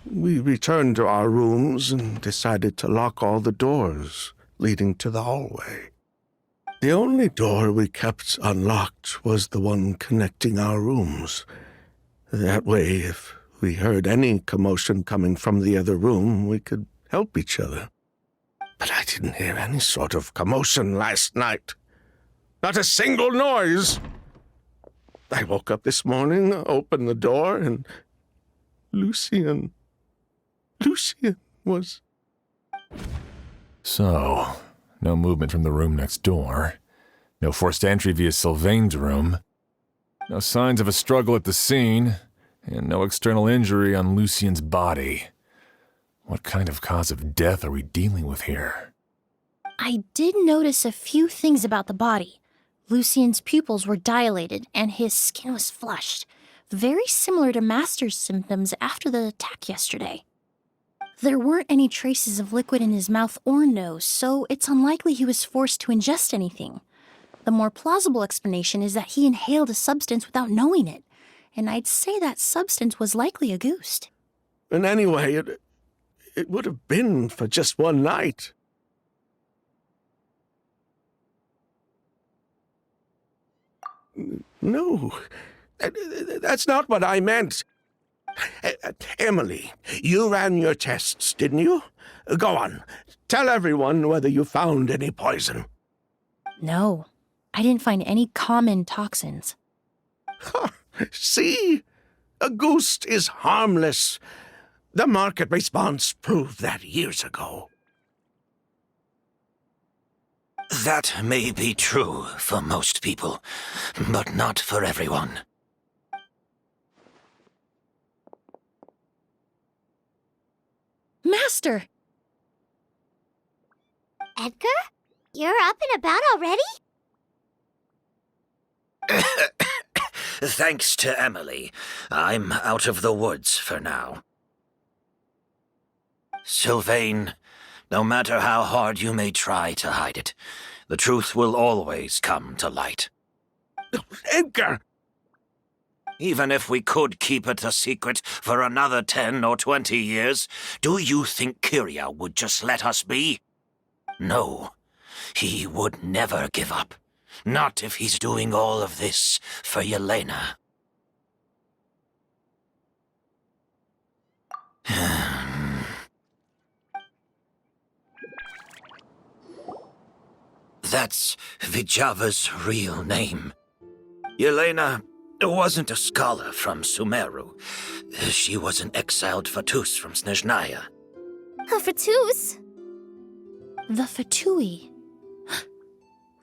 We returned to our rooms and decided to lock all the doors leading to the hallway. The only door we kept unlocked was the one connecting our rooms. That way, if we heard any commotion coming from the other room, we could help each other. But I didn't hear any sort of commotion last night. Not a single noise. I woke up this morning, opened the door, and Lucien was... So, no movement from the room next door. No forced entry via Sylvain's room. No signs of a struggle at the scene. And no external injury on Lucien's body. What kind of cause of death are we dealing with here? I did notice a few things about the body. Lucien's pupils were dilated, and his skin was flushed, very similar to Master's symptoms after the attack yesterday. There weren't any traces of liquid in his mouth or nose, so it's unlikely he was forced to ingest anything. The more plausible explanation is that he inhaled a substance without knowing it, and I'd say that substance was likely a ghost. And anyway, it would have been for just one night. No, that's not what I meant. Emilie, you ran your tests, didn't you? Go on. Tell everyone whether you found any poison. No, I didn't find any common toxins. See? A ghost is harmless. The market response proved that years ago. That may be true for most people, but not for everyone. Master! Edgar? You're up and about already? Thanks to Emilie, I'm out of the woods for now. Sylvain, no matter how hard you may try to hide it, the truth will always come to light. Edgar! Even if we could keep it a secret for another 10 or 20 years, do you think Kyria would just let us be? No, he would never give up. Not if he's doing all of this for Yelena. That's Vijava's real name. Yelena wasn't a scholar from Sumeru. She was an exiled Fatus from Snezhnaya. A Fatus? The Fatui.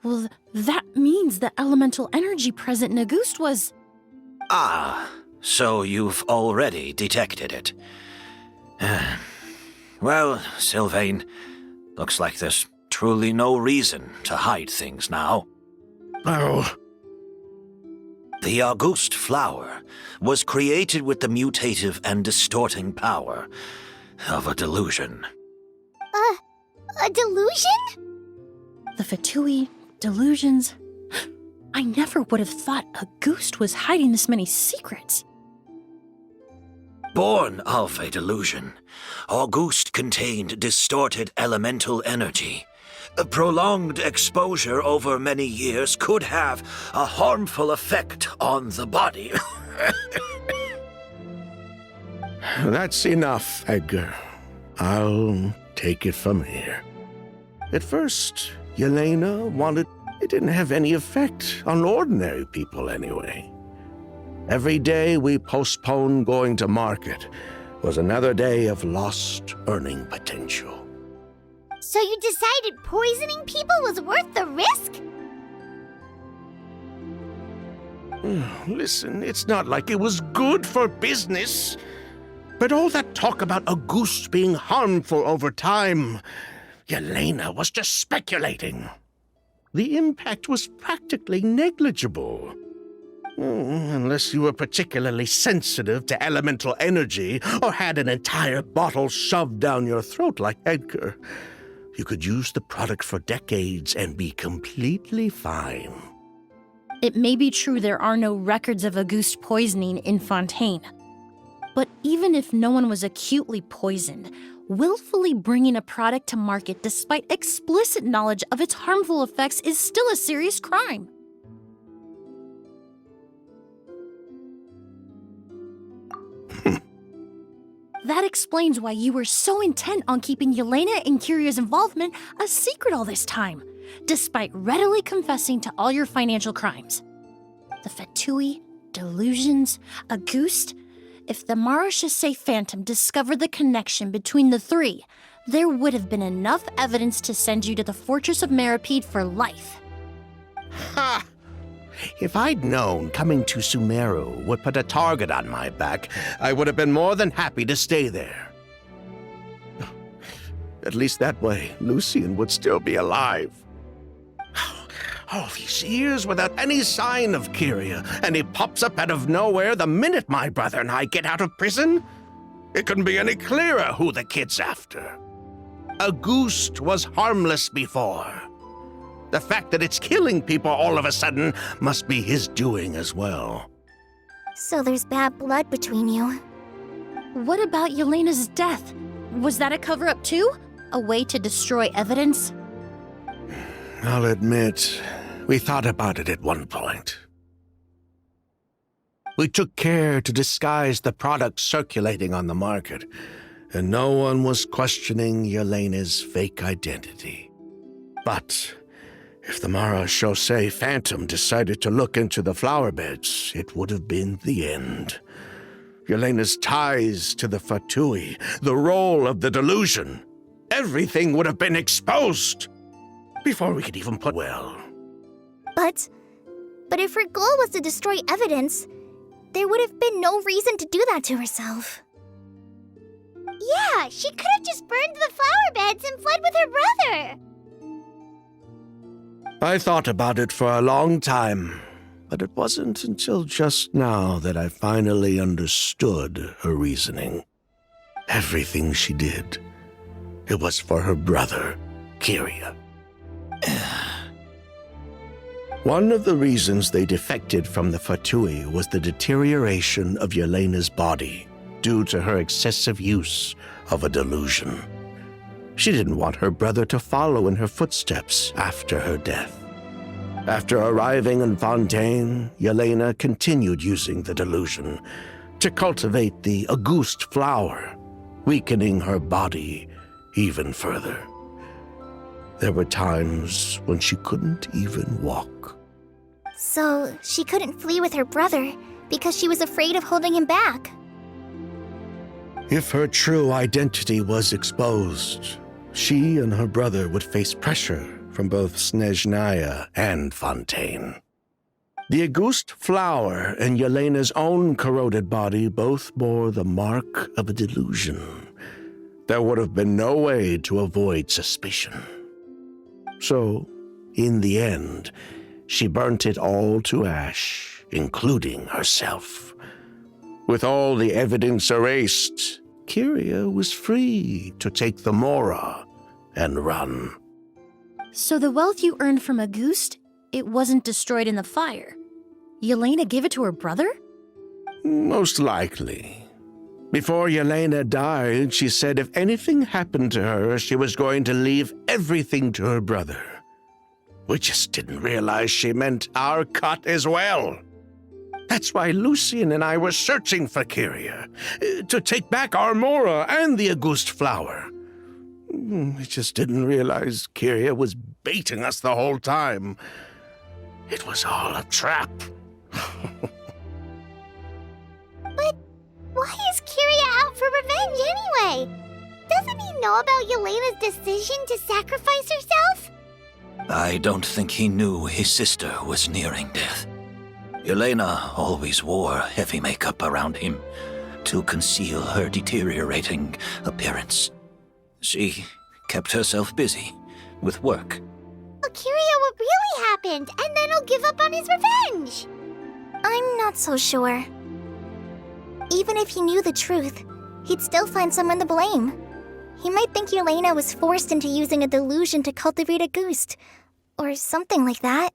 Well, that means the elemental energy present in Auguste was... Ah, so you've already detected it. Well, Sylvain, looks like there's truly no reason to hide things now. Oh. The Auguste flower was created with the mutative and distorting power of a delusion. A delusion? The Fatui, delusions... I never would have thought Auguste was hiding this many secrets. Born of a delusion, Auguste contained distorted elemental energy. A prolonged exposure over many years could have a harmful effect on the body. That's enough, Edgar. I'll take it from here. At first, Yelena wanted... It didn't have any effect on ordinary people anyway. Every day we postponed going to market was another day of lost earning potential. So you decided poisoning people was worth the risk? Listen, it's not like it was good for business. But all that talk about Auguste being harmful over time, Yelena was just speculating. The impact was practically negligible. Unless you were particularly sensitive to elemental energy or had an entire bottle shoved down your throat like Edgar, you could use the product for decades and be completely fine. It may be true there are no records of Auguste poisoning in Fontaine. But even if no one was acutely poisoned, willfully bringing a product to market despite explicit knowledge of its harmful effects is still a serious crime. That explains why you were so intent on keeping Yelena and Kyria's involvement a secret all this time, despite readily confessing to all your financial crimes. The Fatui, delusions, Auguste... If the Marechaussee Phantom discovered the connection between the three, there would have been enough evidence to send you to the Fortress of Meripede for life. Ha! If I'd known coming to Sumeru would put a target on my back, I would have been more than happy to stay there. At least that way, Lucien would still be alive. All these years without any sign of Kyria, and he pops up out of nowhere the minute my brother and I get out of prison? It couldn't be any clearer who the kid's after. Auguste was harmless before. The fact that it's killing people all of a sudden must be his doing as well. So there's bad blood between you. What about Yelena's death? Was that a cover-up too? A way to destroy evidence? I'll admit, we thought about it at one point. We took care to disguise the products circulating on the market, and no one was questioning Yelena's fake identity. But if the Marechaussee Phantom decided to look into the flower beds, it would have been the end. Yelena's ties to the Fatui, the role of the delusion, everything would have been exposed before we could even put well. But if her goal was to destroy evidence, there would have been no reason to do that to herself. Yeah, she could have just burned the flower beds and fled with her brother. I thought about it for a long time, but it wasn't until just now that I finally understood her reasoning. Everything she did, it was for her brother, Kyria. One of the reasons they defected from the Fatui was the deterioration of Yelena's body due to her excessive use of a delusion. She didn't want her brother to follow in her footsteps after her death. After arriving in Fontaine, Yelena continued using the delusion to cultivate the Auguste flower, weakening her body even further. There were times when she couldn't even walk. So she couldn't flee with her brother because she was afraid of holding him back. If her true identity was exposed, she and her brother would face pressure from both Snezhnaya and Fontaine. The Auguste flower and Yelena's own corroded body both bore the mark of a delusion. There would have been no way to avoid suspicion. So, in the end, she burnt it all to ash, including herself. With all the evidence erased, Kyria was free to take the Mora and run. So the wealth you earned from Auguste, it wasn't destroyed in the fire. Yelena gave it to her brother? Most likely. Before Yelena died, she said if anything happened to her, she was going to leave everything to her brother. We just didn't realize she meant our cut as well. That's why Lucien and I were searching for Kyria, to take back our Mora and the Auguste flower. We just didn't realize Kyria was baiting us the whole time. It was all a trap. But why is Kyria out for revenge anyway? Doesn't he know about Yelena's decision to sacrifice herself? I don't think he knew his sister was nearing death. Yelena always wore heavy makeup around him to conceal her deteriorating appearance. She kept herself busy with work. Well, Kyria, what really happened? And then he'll give up on his revenge. I'm not so sure. Even if he knew the truth, he'd still find someone to blame. He might think Yelena was forced into using a delusion to cultivate a Auguste, or something like that.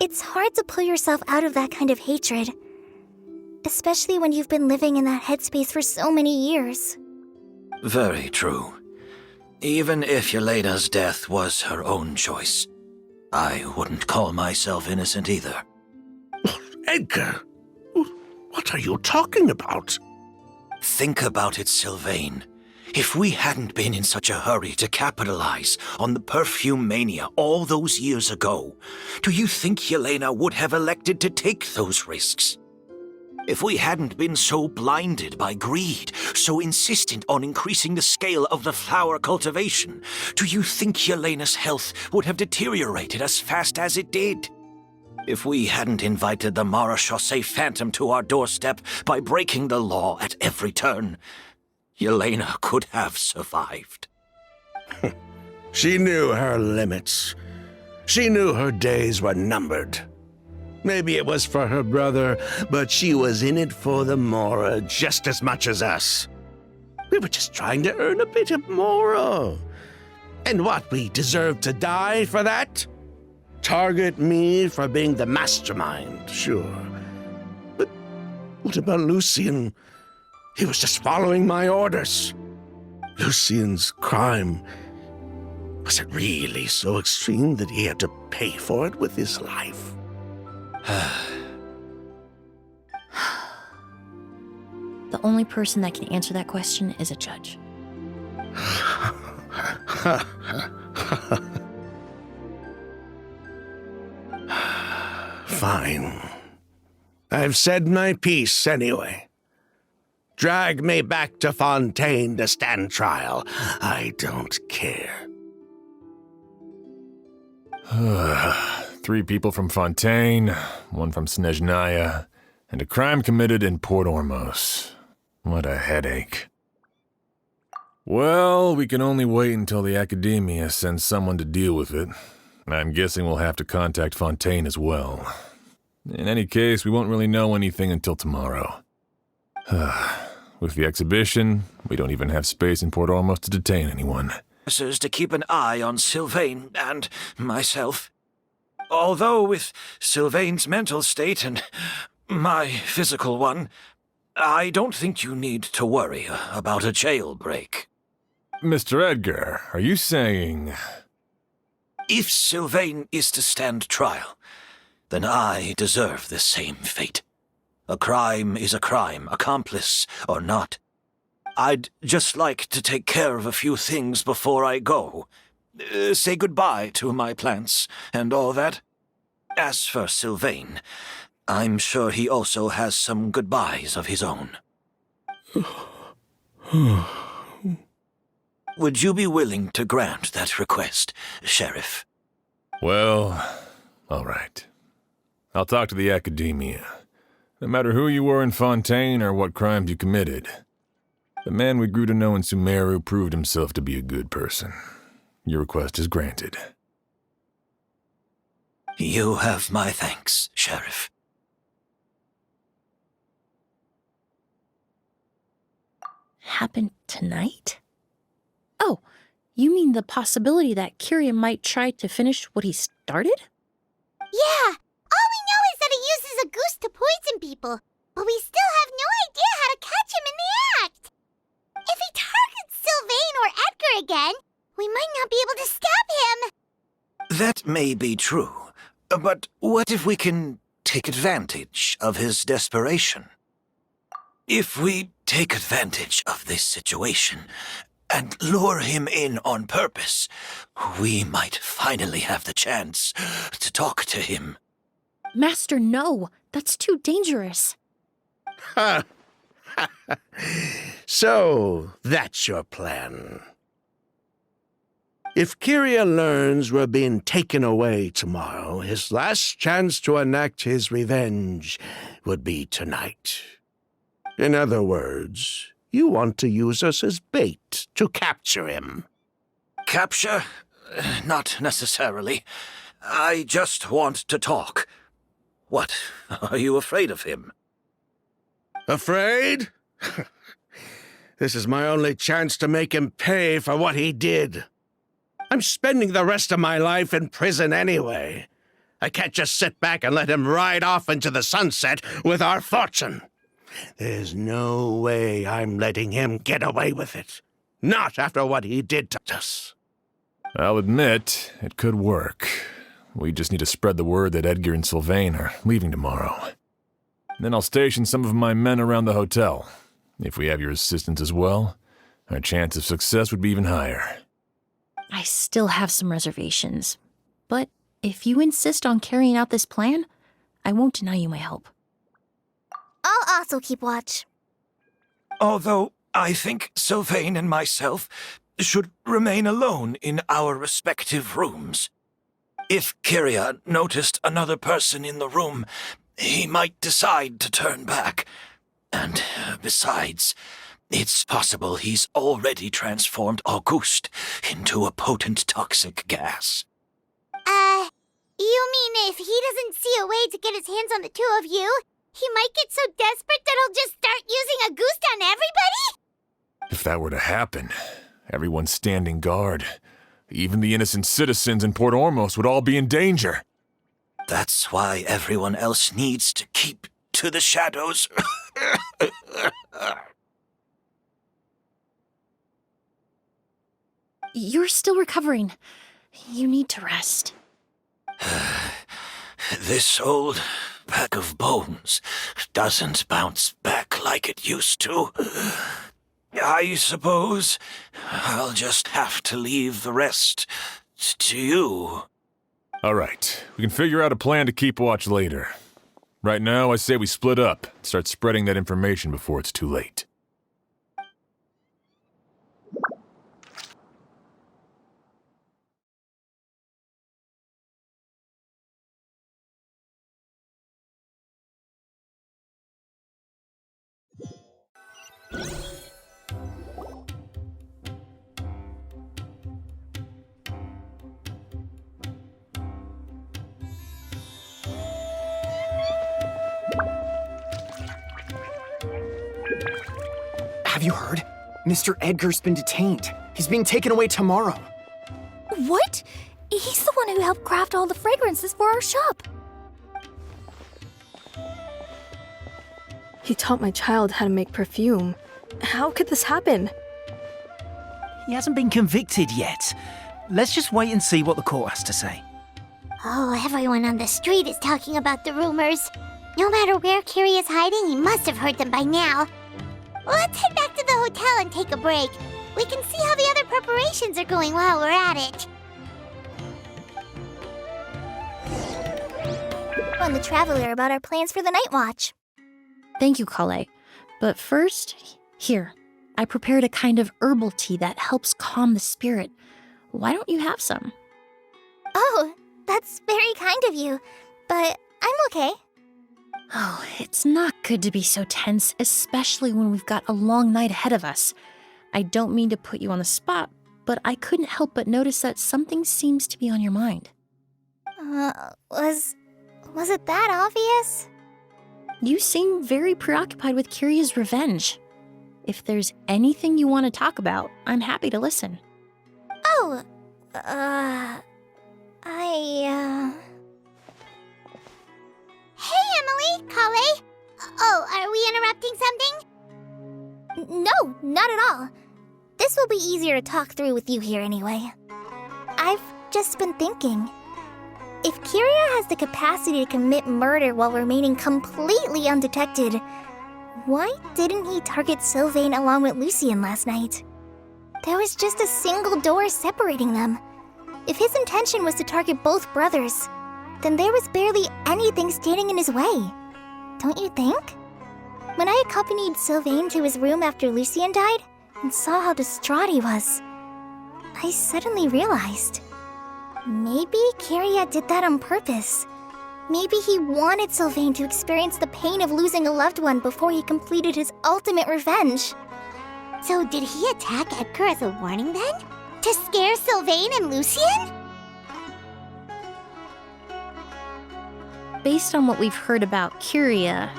It's hard to pull yourself out of that kind of hatred, especially when you've been living in that headspace for so many years. Very true. Even if Yelena's death was her own choice, I wouldn't call myself innocent either. Edgar, what are you talking about? Think about it, Sylvain. If we hadn't been in such a hurry to capitalize on the perfume mania all those years ago, do you think Yelena would have elected to take those risks? If we hadn't been so blinded by greed, so insistent on increasing the scale of the flower cultivation, do you think Yelena's health would have deteriorated as fast as it did? If we hadn't invited the Marechaussee Phantom to our doorstep by breaking the law at every turn, Yelena could have survived. She knew her limits. She knew her days were numbered. Maybe it was for her brother, but she was in it for the Mora just as much as us. We were just trying to earn a bit of Mora. And what, we deserve to die for that? Target me for being the mastermind, sure. But what about Lucien? He was just following my orders. Lucien's crime, was it really so extreme that he had to pay for it with his life? The only person that can answer that question is a judge. Fine. I've said my piece anyway. Drag me back to Fontaine to stand trial. I don't care. 3 people from Fontaine, 1 from Snezhnaya, and a crime committed in Port Ormos. What a headache. Well, we can only wait until the Enkanomiya sends someone to deal with it. I'm guessing we'll have to contact Fontaine as well. In any case, we won't really know anything until tomorrow. With the exhibition, we don't even have space in Port Ormos to detain anyone. Is to keep an eye on Sylvain and myself. Although with Sylvain's mental state and my physical one, I don't think you need to worry about a jailbreak. Mr. Edgar, are you saying... If Sylvain is to stand trial, then I deserve the same fate. A crime is a crime, accomplice or not. I'd just like to take care of a few things before I go. Say goodbye to my plants and all that. As for Sylvain, I'm sure he also has some goodbyes of his own. Would you be willing to grant that request, Sheriff? Well, all right. I'll talk to the Enkanomiya. No matter who you were in Fontaine or what crimes you committed, the man we grew to know in Sumeru proved himself to be a good person. Your request is granted. You have my thanks, Sheriff. Happened tonight? Oh, you mean the possibility that Kyria might try to finish what he started? Yeah, all we know is that he uses a goose to poison people, but we still have no idea how to catch him in the act. If he targets Sylvain or Edgar again, we might not be able to stop him. That may be true, but what if we can take advantage of his desperation? If we take advantage of this situation and lure him in on purpose, we might finally have the chance to talk to him. Master, no. That's too dangerous. Ha! So, that's your plan. If Kyria learns we're being taken away tomorrow, his last chance to enact his revenge would be tonight. In other words, you want to use us as bait to capture him. Capture? Not necessarily. I just want to talk. What? Are you afraid of him? Afraid? This is my only chance to make him pay for what he did. I'm spending the rest of my life in prison anyway. I can't just sit back and let him ride off into the sunset with our fortune. There's no way I'm letting him get away with it. Not after what he did to us. I'll admit, it could work. We just need to spread the word that Edgar and Sylvain are leaving tomorrow. Then I'll station some of my men around the hotel. If we have your assistance as well, our chance of success would be even higher. I still have some reservations. But if you insist on carrying out this plan, I won't deny you my help. I'll also keep watch. Although I think Sylvain and myself should remain alone in our respective rooms. If Kyria noticed another person in the room, he might decide to turn back. And besides, it's possible he's already transformed Auguste into a potent toxic gas. You mean if he doesn't see a way to get his hands on the two of you, he might get so desperate that he'll just start using Auguste on everybody? If that were to happen, everyone standing guard, even the innocent citizens in Port Ormos would all be in danger. That's why everyone else needs to keep to the shadows. You're still recovering. You need to rest. This old bag of bones doesn't bounce back like it used to, I suppose I'll just have to leave the rest to you. All right, we can figure out a plan to keep watch later. Right now, I say we split up, start spreading that information before it's too late. Have you heard? Mr. Edgar's been detained. He's being taken away tomorrow. What? He's the one who helped craft all the fragrances for our shop. He taught my child how to make perfume. How could this happen? He hasn't been convicted yet. Let's just wait and see what the court has to say. Oh, everyone on the street is talking about the rumors. No matter where Kiri is hiding, he must have heard them by now. Let's head back to the hotel and take a break. We can see how the other preparations are going while we're at it. On the Traveler about our plans for the night watch. Thank you, Kale. But first, here, I prepared a kind of herbal tea that helps calm the spirit. Why don't you have some? Oh, that's very kind of you, but I'm okay. Oh, it's not good to be so tense, especially when we've got a long night ahead of us. I don't mean to put you on the spot, but I couldn't help but notice that something seems to be on your mind. Was it that obvious? You seem very preoccupied with Kiria's revenge. If there's anything you want to talk about, I'm happy to listen. Oh, Hey, Emily, Kale. Oh, are we interrupting something? No, not at all. This will be easier to talk through with you here anyway. I've just been thinking. If Kiria has the capacity to commit murder while remaining completely undetected, why didn't he target Sylvain along with Lucien last night? There was just a single door separating them. If his intention was to target both brothers, then there was barely anything standing in his way. Don't you think? When I accompanied Sylvain to his room after Lucien died and saw how distraught he was, I suddenly realized. Maybe Kiria did that on purpose. Maybe he wanted Sylvain to experience the pain of losing a loved one before he completed his ultimate revenge. So did he attack Edgar as a warning then? To scare Sylvain and Lucien? Based on what we've heard about Kiria,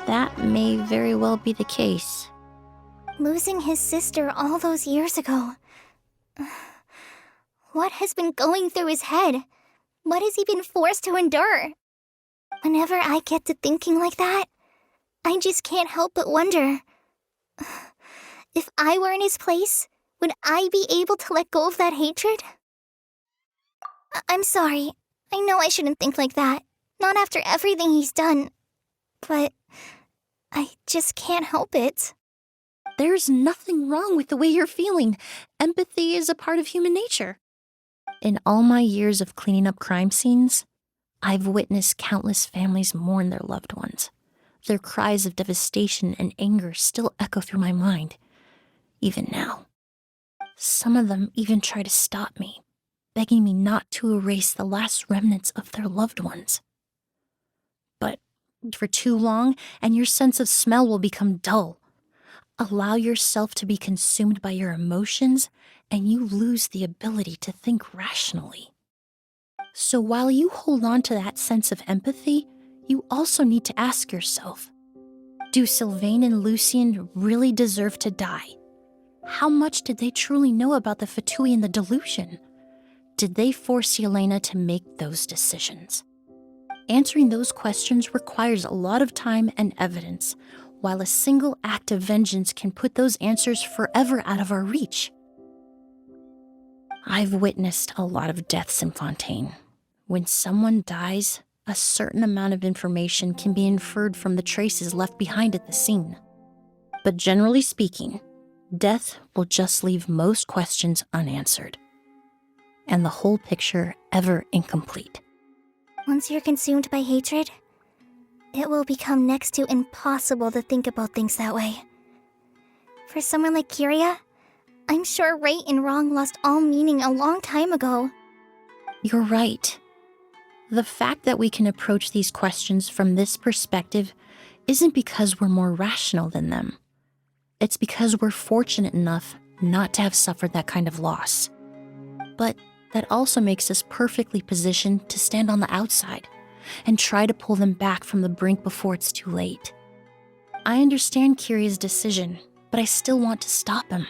that may very well be the case. Losing his sister all those years ago. What has been going through his head? What has he been forced to endure? Whenever I get to thinking like that, I just can't help but wonder. If I were in his place, would I be able to let go of that hatred? I'm sorry. I know I shouldn't think like that. Not after everything he's done. But I just can't help it. There's nothing wrong with the way you're feeling. Empathy is a part of human nature. In all my years of cleaning up crime scenes, I've witnessed countless families mourn their loved ones. Their cries of devastation and anger still echo through my mind, even now. Some of them even try to stop me, begging me not to erase the last remnants of their loved ones. But for too long, and your sense of smell will become dull. Allow yourself to be consumed by your emotions, and you lose the ability to think rationally. So while you hold on to that sense of empathy, you also need to ask yourself, do Sylvain and Lucien really deserve to die? How much did they truly know about the Fatui and the delusion? Did they force Yelena to make those decisions? Answering those questions requires a lot of time and evidence, while a single act of vengeance can put those answers forever out of our reach. I've witnessed a lot of deaths in Fontaine. When someone dies, a certain amount of information can be inferred from the traces left behind at the scene. But generally speaking, death will just leave most questions unanswered, and the whole picture ever incomplete. Once you're consumed by hatred, it will become next to impossible to think about things that way. For someone like Kyria, I'm sure right and wrong lost all meaning a long time ago. You're right. The fact that we can approach these questions from this perspective isn't because we're more rational than them. It's because we're fortunate enough not to have suffered that kind of loss. But that also makes us perfectly positioned to stand on the outside and try to pull them back from the brink before it's too late. I understand Kyria's decision, but I still want to stop him.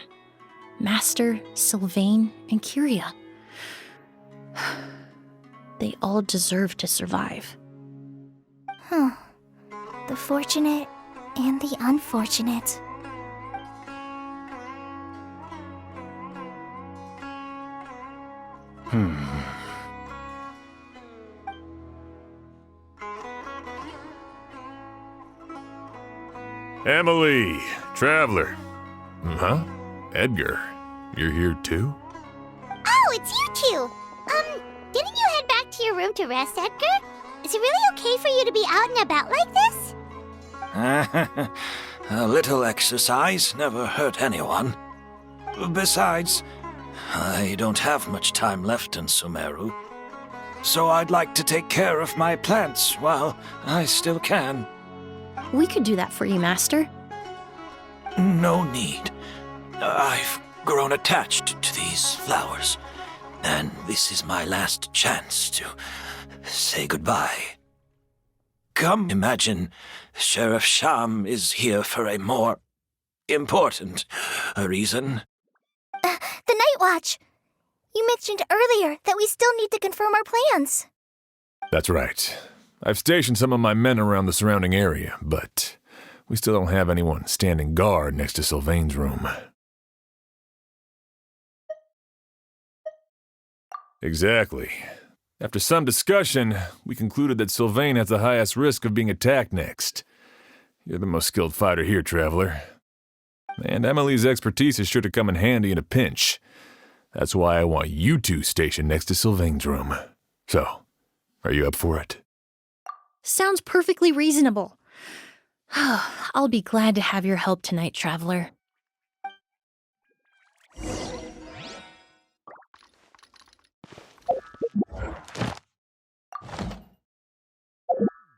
Master, Sylvain, and Kyria. They all deserve to survive. The fortunate and the unfortunate. Emilie, traveler. Huh? Edgar, you're here too? Oh, it's you two! Didn't you head back to your room to rest, Edgar? Is it really okay for you to be out and about like this? A little exercise never hurt anyone. Besides, I don't have much time left in Sumeru. So I'd like to take care of my plants while I still can. We could do that for you, Master. No need. I've grown attached to these flowers, and this is my last chance to say goodbye. Come imagine Sheriff Sham is here for a more important reason. The Night Watch! You mentioned earlier that we still need to confirm our plans. That's right. I've stationed some of my men around the surrounding area, but we still don't have anyone standing guard next to Sylvain's room. Exactly. After some discussion, we concluded that Sylvain has the highest risk of being attacked next. You're the most skilled fighter here, traveler. And Emilie's expertise is sure to come in handy in a pinch. That's why I want you two stationed next to Sylvain's room. So, are you up for it? Sounds perfectly reasonable. I'll be glad to have your help tonight, traveler.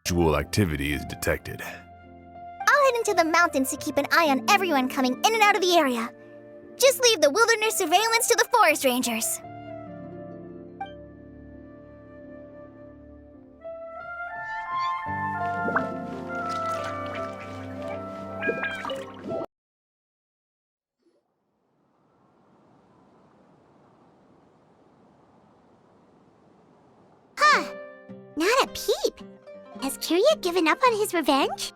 Unusual activity is detected. I'll head into the mountains to keep an eye on everyone coming in and out of the area. Just leave the wilderness surveillance to the forest rangers. Not a peep. Has Kyria given up on his revenge?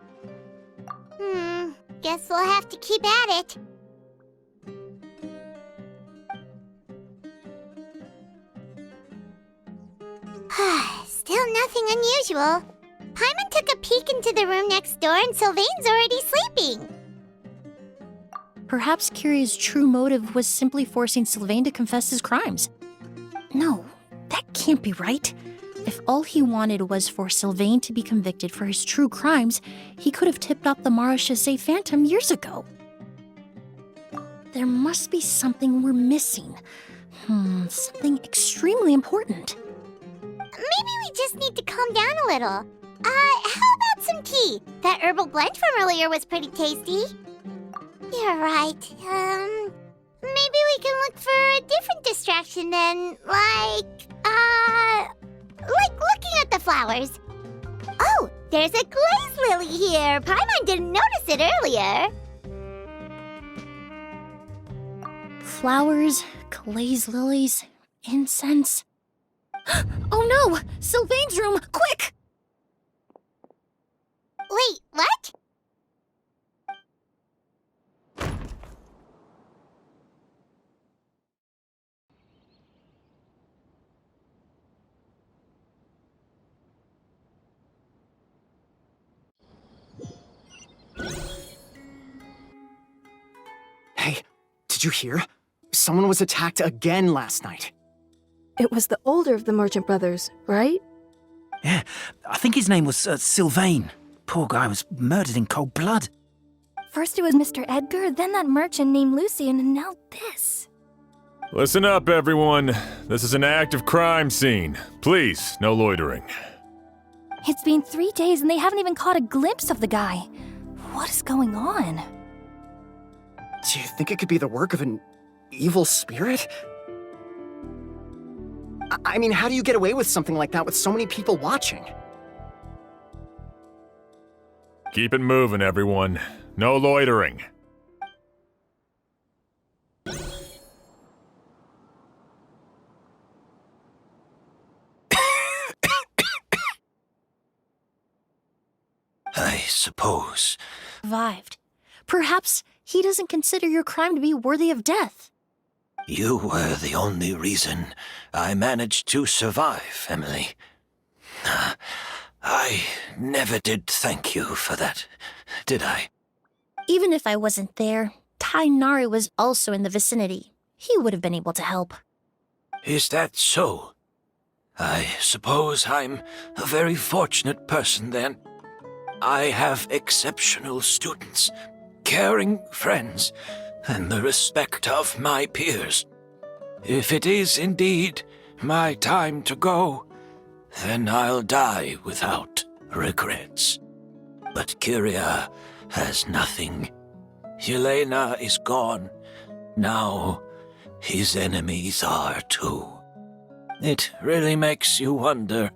Guess we'll have to keep at it. Still nothing unusual. Paimon took a peek into the room next door and Sylvain's already sleeping. Perhaps Kyria's true motive was simply forcing Sylvain to confess his crimes. No, that can't be right. If all he wanted was for Sylvain to be convicted for his true crimes, he could have tipped off the Marechaussee Phantom years ago. There must be something we're missing. Something extremely important. Maybe we just need to calm down a little. How about some tea? That herbal blend from earlier was pretty tasty. You're right. Maybe we can look for a different distraction then, like looking at the flowers. Oh, there's a glaze lily here. Paimon didn't notice it earlier. Flowers, glaze lilies, incense. Oh no! Sylvain's room! Quick! Wait, what? Did you hear? Someone was attacked again last night. It was the older of the merchant brothers, right? Yeah, I think his name was Sylvain. Poor guy was murdered in cold blood. First it was Mr. Edgar, then that merchant named Lucian, and now this. Listen up, everyone. This is an active crime scene. Please, no loitering. It's been 3 days and they haven't even caught a glimpse of the guy. What is going on? Do you think it could be the work of an evil spirit? I mean, how do you get away with something like that with so many people watching? Keep it moving, everyone. No loitering. I suppose. Survived. Perhaps he doesn't consider your crime to be worthy of death. You were the only reason I managed to survive, Emilie. I never did thank you for that, did I? Even if I wasn't there, Tainari was also in the vicinity. He would have been able to help. Is that so? I suppose I'm a very fortunate person then. I have exceptional students, caring friends, and the respect of my peers. If it is indeed my time to go, then I'll die without regrets. But Kyria has nothing. Yelena is gone. Now his enemies are too. It really makes you wonder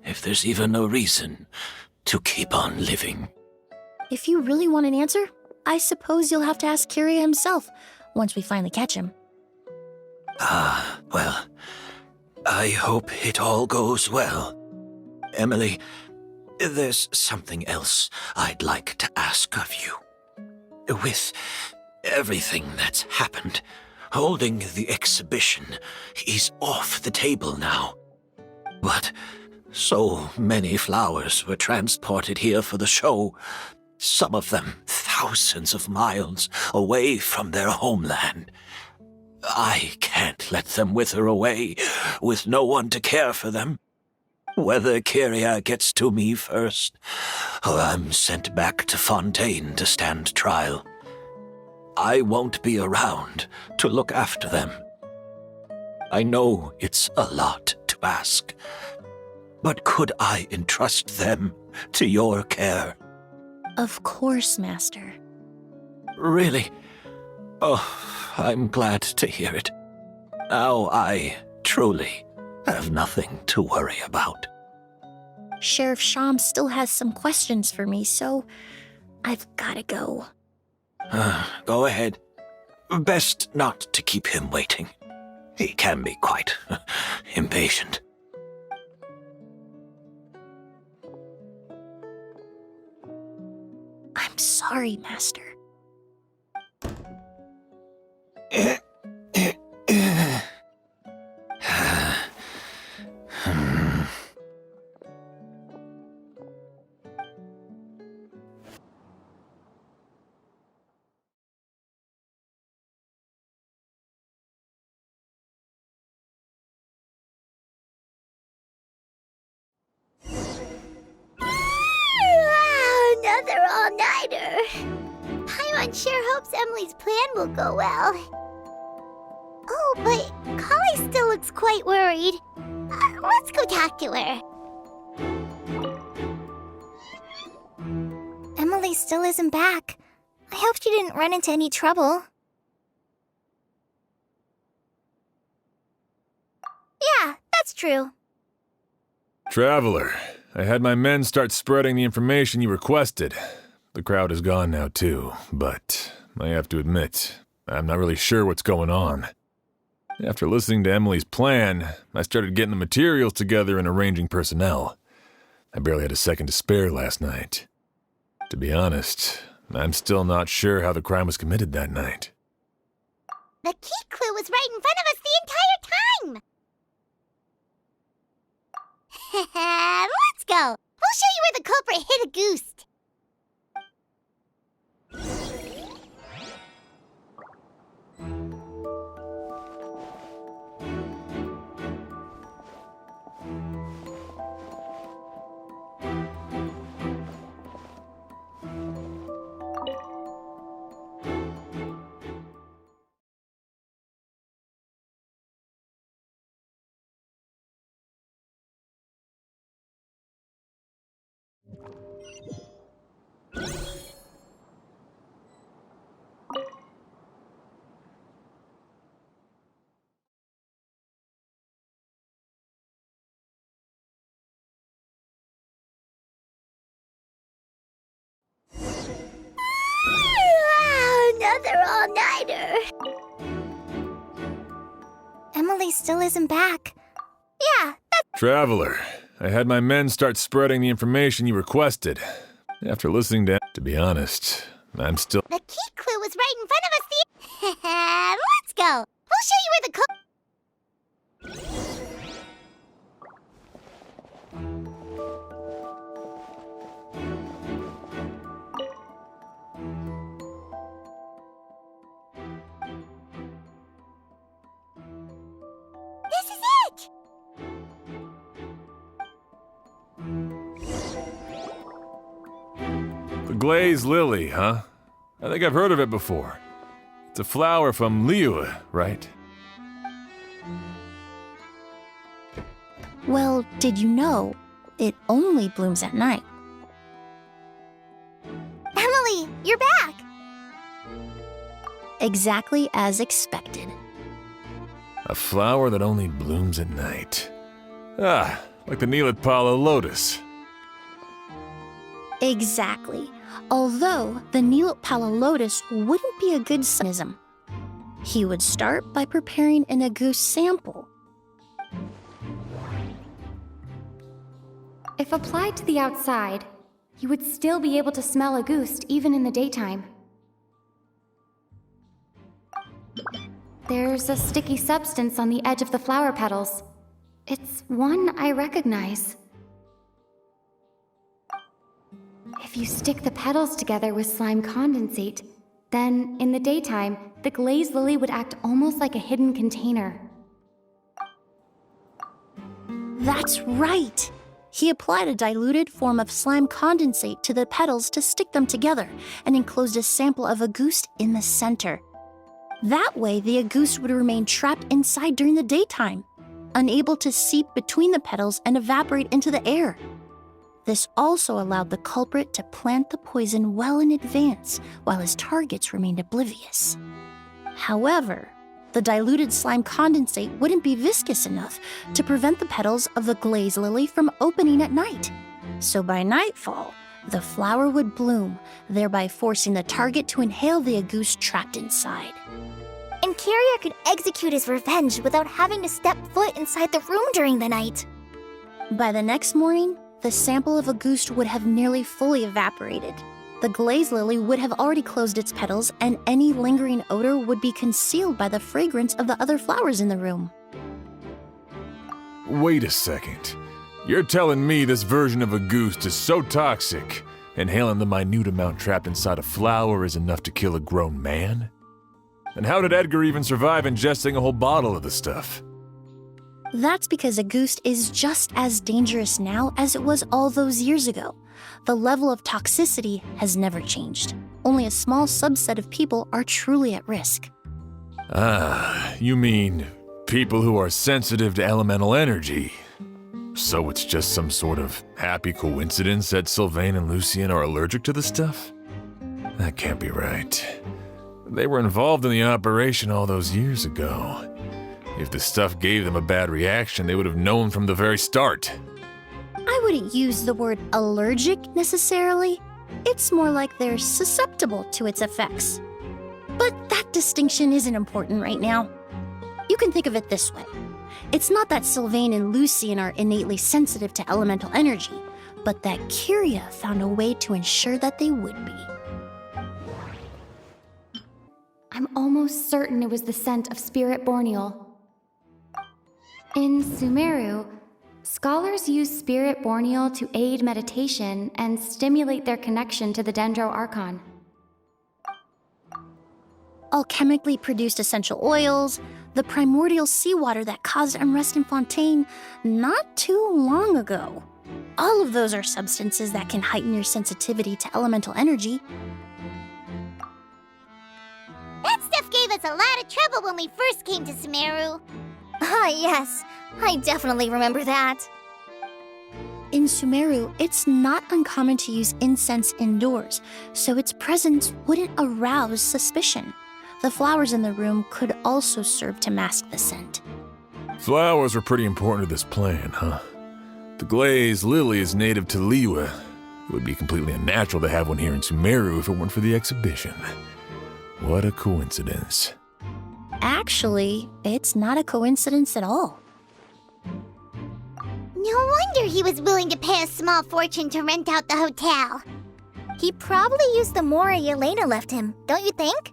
if there's even a reason to keep on living. If you really want an answer, I suppose you'll have to ask Kyria himself once we finally catch him. Well, I hope it all goes well. Emilie, there's something else I'd like to ask of you. With everything that's happened, holding the exhibition is off the table now. But so many flowers were transported here for the show, some of them thousands of miles away from their homeland. I can't let them wither away with no one to care for them. Whether Kyria gets to me first, or I'm sent back to Fontaine to stand trial, I won't be around to look after them. I know it's a lot to ask, but could I entrust them to your care? Of course, Master. Really? Oh, I'm glad to hear it. Now I truly have nothing to worry about. Sheriff Sham still has some questions for me, so I've gotta go. Go ahead. Best not to keep him waiting. He can be quite impatient. I'm sorry, Master. Another all-nighter. Paimon sure hopes Emilie's plan will go well. Oh, but Kali still looks quite worried. Let's go talk to her. Emilie still isn't back. I hope she didn't run into any trouble. Yeah, that's true. Traveler, I had my men start spreading the information you requested. The crowd is gone now too, but I have to admit, I'm not really sure what's going on. After listening to Emily's plan, I started getting the materials together and arranging personnel. I barely had a second to spare last night. To be honest, I'm still not sure how the crime was committed that night. The key clue was right in front of us the entire time! Let's go! We'll show you where the culprit hid a goose! Emily still isn't back. Yeah, Traveler, I had my men start spreading the information you requested. After listening to be honest, I'm still... The key clue was right in front of us. Let's go. We'll show you where the This is it! The glazed lily, huh? I think I've heard of it before. It's a flower from Liyue, right? Well, did you know it only blooms at night? Emily, you're back! Exactly as expected. A flower that only blooms at night. Ah, like the Neelitpala lotus. Exactly. Although the Neelitpala lotus wouldn't be a good synism. He would start by preparing an Agus sample. If applied to the outside, you would still be able to smell a goose even in the daytime. There's a sticky substance on the edge of the flower petals. It's one I recognize. If you stick the petals together with slime condensate, then in the daytime, the glazed lily would act almost like a hidden container. That's right! He applied a diluted form of slime condensate to the petals to stick them together and enclosed a sample of Agus in the center. That way, the Agus would remain trapped inside during the daytime, unable to seep between the petals and evaporate into the air. This also allowed the culprit to plant the poison well in advance while his targets remained oblivious. However, the diluted slime condensate wouldn't be viscous enough to prevent the petals of the glazed lily from opening at night. So by nightfall, the flower would bloom, thereby forcing the target to inhale the Agus trapped inside. And Kyria could execute his revenge without having to step foot inside the room during the night. By the next morning, the sample of Agus would have nearly fully evaporated. The glazed lily would have already closed its petals, and any lingering odor would be concealed by the fragrance of the other flowers in the room. Wait a second. You're telling me this version of Agus is so toxic, inhaling the minute amount trapped inside a flower is enough to kill a grown man? And how did Edgar even survive ingesting a whole bottle of the stuff? That's because Agus is just as dangerous now as it was all those years ago. The level of toxicity has never changed. Only a small subset of people are truly at risk. Ah, you mean people who are sensitive to elemental energy. So it's just some sort of happy coincidence that Sylvain and Lucien are allergic to the stuff? That can't be right. They were involved in the operation all those years ago. If the stuff gave them a bad reaction, they would have known from the very start. I wouldn't use the word allergic necessarily. It's more like they're susceptible to its effects. But that distinction isn't important right now. You can think of it this way. It's not that Sylvain and Lucien are innately sensitive to elemental energy, but that Kyria found a way to ensure that they would be. I'm almost certain it was the scent of spirit borneal. In Sumeru, scholars use spirit borneal to aid meditation and stimulate their connection to the Dendro Archon. Alchemically produced essential oils, the primordial seawater that caused unrest in Fontaine not too long ago. All of those are substances that can heighten your sensitivity to elemental energy. That stuff gave us a lot of trouble when we first came to Sumeru. Ah, yes. I definitely remember that. In Sumeru, it's not uncommon to use incense indoors, so its presence wouldn't arouse suspicion. The flowers in the room could also serve to mask the scent. Flowers were pretty important to this plan, huh? The glazed lily is native to Liyue. It would be completely unnatural to have one here in Sumeru if it weren't for the exhibition. What a coincidence. Actually, it's not a coincidence at all. No wonder he was willing to pay a small fortune to rent out the hotel. He probably used the mora Yelena left him, don't you think?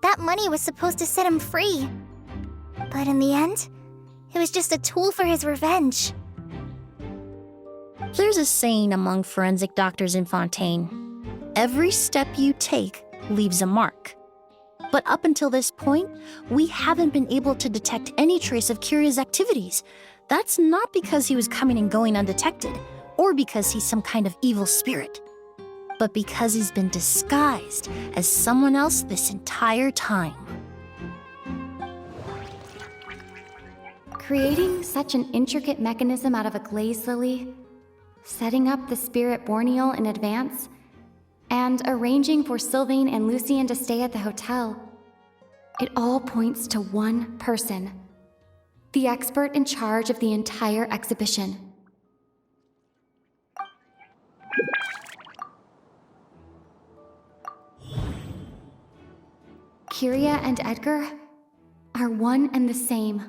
That money was supposed to set him free. But in the end, it was just a tool for his revenge. There's a saying among forensic doctors in Fontaine. Every step you take leaves a mark. But up until this point, we haven't been able to detect any trace of Kiria's activities. That's not because he was coming and going undetected, or because he's some kind of evil spirit, but because he's been disguised as someone else this entire time. Creating such an intricate mechanism out of a glaze lily, setting up the spirit Borneal in advance, and arranging for Sylvain and Lucien to stay at the hotel. It all points to one person, the expert in charge of the entire exhibition. Kiria and Edgar are one and the same.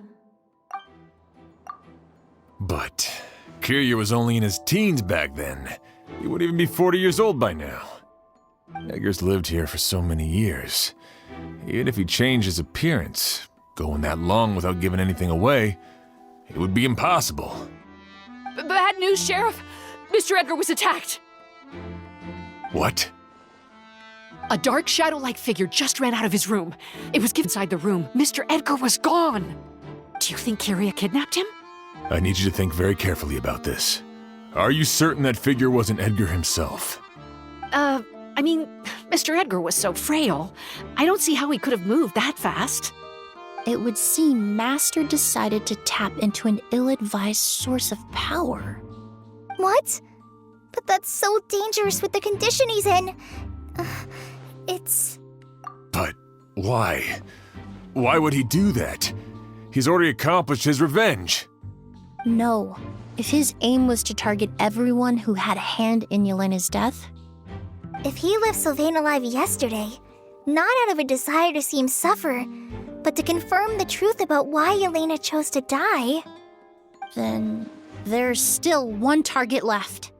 But Kiria was only in his teens back then. He would even be 40 years old by now. Edgar's lived here for so many years. Even if he changed his appearance, going that long without giving anything away, it would be impossible. Bad news, Sheriff! Mr. Edgar was attacked! What? A dark shadow-like figure just ran out of his room. It was inside the room. Mr. Edgar was gone! Do you think Kiria kidnapped him? I need you to think very carefully about this. Are you certain that figure wasn't Edgar himself? I mean, Mr. Edgar was so frail. I don't see how he could have moved that fast. It would seem Master decided to tap into an ill-advised source of power. What? But that's so dangerous with the condition he's in. It's... But why? Why would he do that? He's already accomplished his revenge. No. If his aim was to target everyone who had a hand in Yelena's death... If he left Sylvain alive yesterday, not out of a desire to see him suffer, but to confirm the truth about why Yelena chose to die... Then there's still one target left.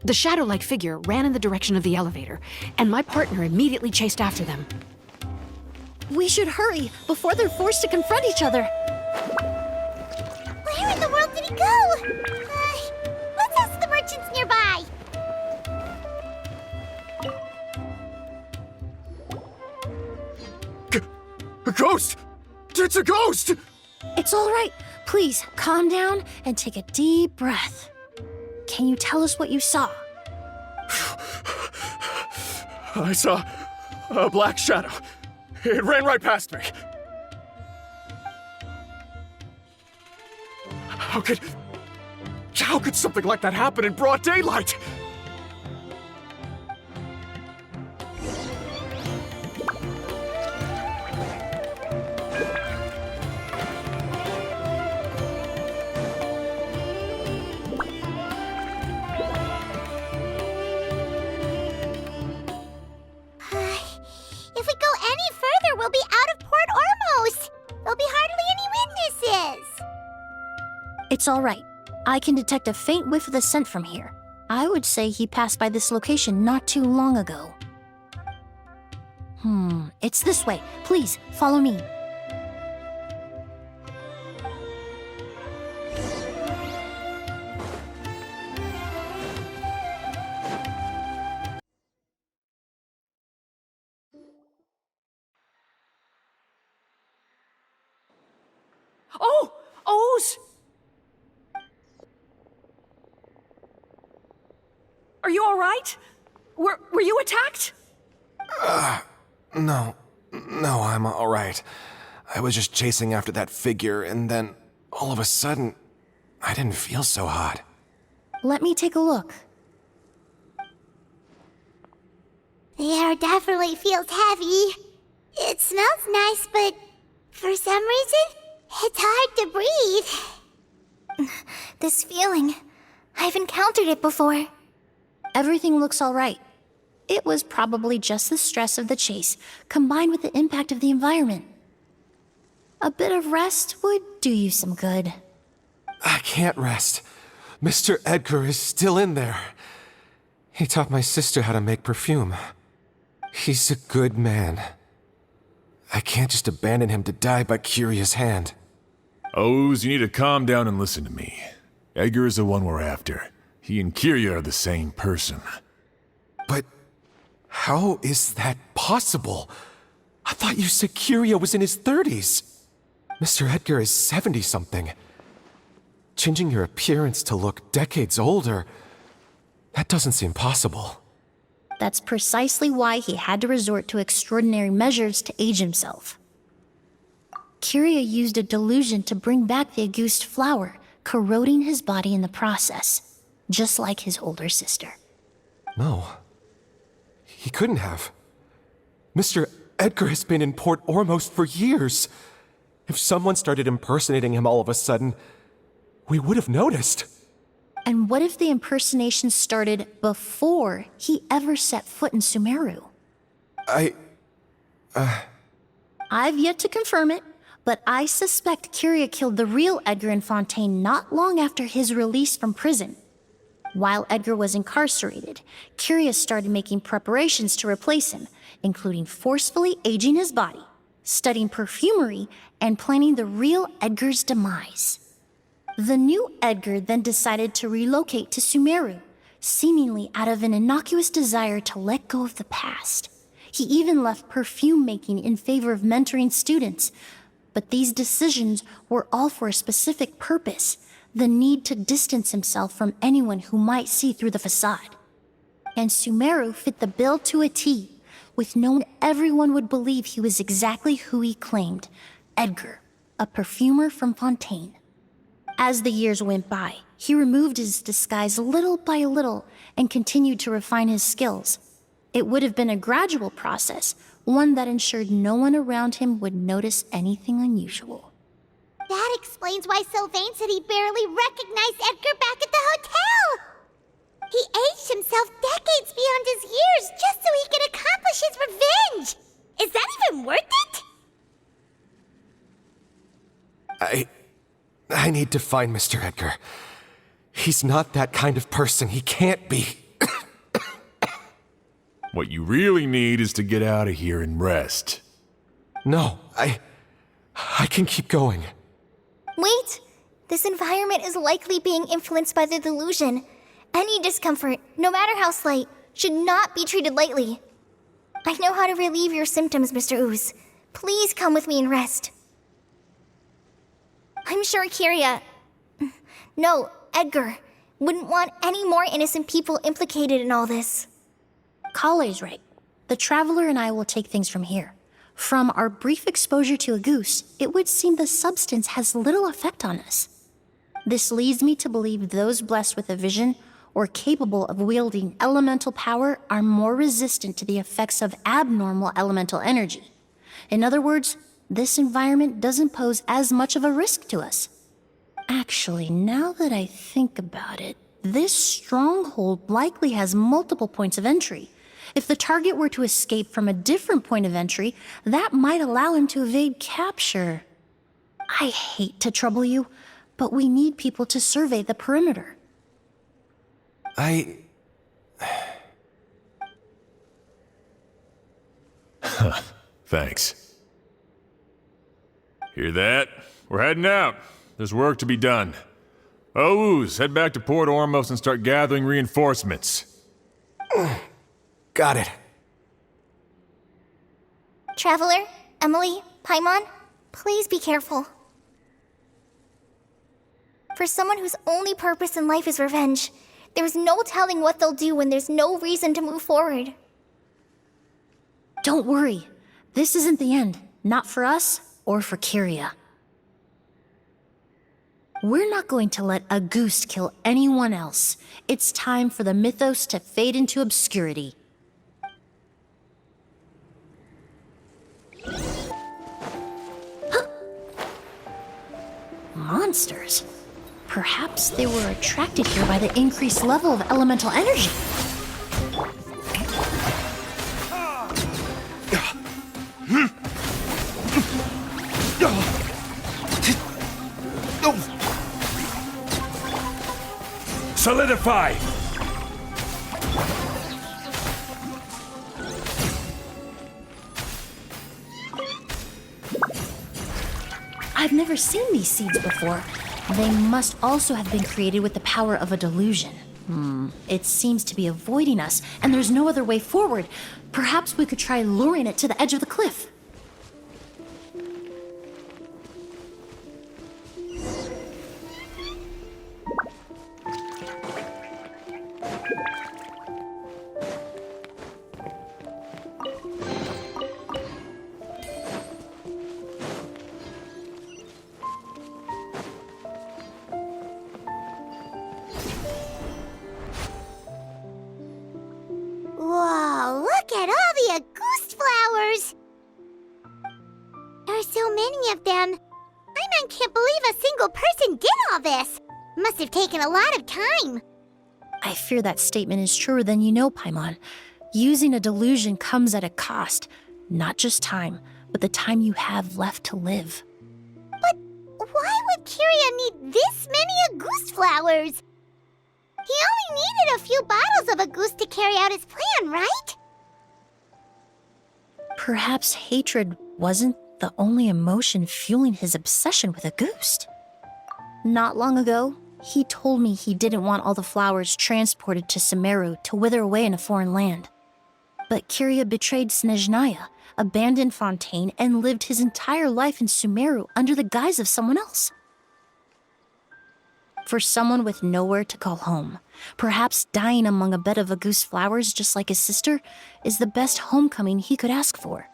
The shadow-like figure ran in the direction of the elevator, and my partner immediately chased after them. We should hurry before they're forced to confront each other. Where in the world did he go? Let's ask the merchants nearby. A ghost! It's a ghost! It's all right. Please, calm down and take a deep breath. Can you tell us what you saw? I saw a black shadow. It ran right past me. How could something like that happen in broad daylight? If we go any further, we'll be out of Port Ormos. There'll be hardly any witnesses. It's all right. I can detect a faint whiff of the scent from here. I would say he passed by this location not too long ago. It's this way. Please, follow me. Oh! O's! Are you all right? Were you attacked? No, I'm all right. I was just chasing after that figure, and then, all of a sudden, I didn't feel so hot. Let me take a look. The air definitely feels heavy. It smells nice, but for some reason, it's hard to breathe. This feeling, I've encountered it before. Everything looks all right. It was probably just the stress of the chase, combined with the impact of the environment. A bit of rest would do you some good. I can't rest. Mr. Edgar is still in there. He taught my sister how to make perfume. He's a good man. I can't just abandon him to die by Kyria's hand. Oz, you need to calm down and listen to me. Edgar is the one we're after. He and Kyria are the same person. But how is that possible? I thought you said Kyria was in his 30s. Mr. Edgar is 70-something. Changing your appearance to look decades older, that doesn't seem possible. That's precisely why he had to resort to extraordinary measures to age himself. Kyria used a delusion to bring back the Auguste flower, corroding his body in the process, just like his older sister. No. He couldn't have. Mr. Edgar has been in Port Ormos for years. If someone started impersonating him all of a sudden, we would have noticed. And what if the impersonation started before he ever set foot in Sumeru? I've yet to confirm it, but I suspect Kyria killed the real Edgar in Fontaine not long after his release from prison. While Edgar was incarcerated, Kyria started making preparations to replace him, including forcefully aging his body, studying perfumery, and planning the real Edgar's demise. The new Edgar then decided to relocate to Sumeru, seemingly out of an innocuous desire to let go of the past. He even left perfume making in favor of mentoring students. But these decisions were all for a specific purpose: the need to distance himself from anyone who might see through the facade. And Sumeru fit the bill to a T, with knowing everyone would believe he was exactly who he claimed, Edgar, a perfumer from Fontaine. As the years went by, he removed his disguise little by little and continued to refine his skills. It would have been a gradual process, one that ensured no one around him would notice anything unusual. That explains why Sylvain said he barely recognized Edgar back at the hotel! He aged himself decades beyond his years just so he could accomplish his revenge! Is that even worth it? I need to find Mr. Edgar. He's not that kind of person. He can't be. What you really need is to get out of here and rest. No, I can keep going. Wait! This environment is likely being influenced by the delusion. Any discomfort, no matter how slight, should not be treated lightly. I know how to relieve your symptoms, Mr. Ooze. Please come with me and rest. I'm sure Kyria... No, Edgar wouldn't want any more innocent people implicated in all this. Kale's right. The Traveler and I will take things from here. From our brief exposure to a goose, it would seem the substance has little effect on us. This leads me to believe those blessed with a vision or capable of wielding elemental power are more resistant to the effects of abnormal elemental energy. In other words, this environment doesn't pose as much of a risk to us. Actually, now that I think about it, this stronghold likely has multiple points of entry. If the target were to escape from a different point of entry, that might allow him to evade capture. I hate to trouble you, but we need people to survey the perimeter. Thanks. Hear that? We're heading out. There's work to be done. Ooze, head back to Port Ormos and start gathering reinforcements. Got it. Traveler, Emilie, Paimon, please be careful. For someone whose only purpose in life is revenge, there's no telling what they'll do when there's no reason to move forward. Don't worry. This isn't the end. Not for us, or for Kyria. We're not going to let a goose kill anyone else. It's time for the mythos to fade into obscurity. Monsters? Perhaps they were attracted here by the increased level of elemental energy. Solidify! I've never seen these seeds before. They must also have been created with the power of a delusion. It seems to be avoiding us, and there's no other way forward. Perhaps we could try luring it to the edge of the cliff. Whoa, look at all the Auguste flowers! There are so many of them. I can't believe a single person did all this. Must have taken a lot of time. I fear that statement is truer than you know, Paimon. Using a delusion comes at a cost. Not just time, but the time you have left to live. But why would Kyria need this many Auguste flowers? He only needed a few bottles of Auguste to carry out his plan, right? Perhaps hatred wasn't the only emotion fueling his obsession with Auguste. Not long ago, he told me he didn't want all the flowers transported to Sumeru to wither away in a foreign land. But Kyria betrayed Snezhnaya, abandoned Fontaine, and lived his entire life in Sumeru under the guise of someone else. For someone with nowhere to call home, perhaps dying among a bed of Auguste flowers just like his sister is the best homecoming he could ask for.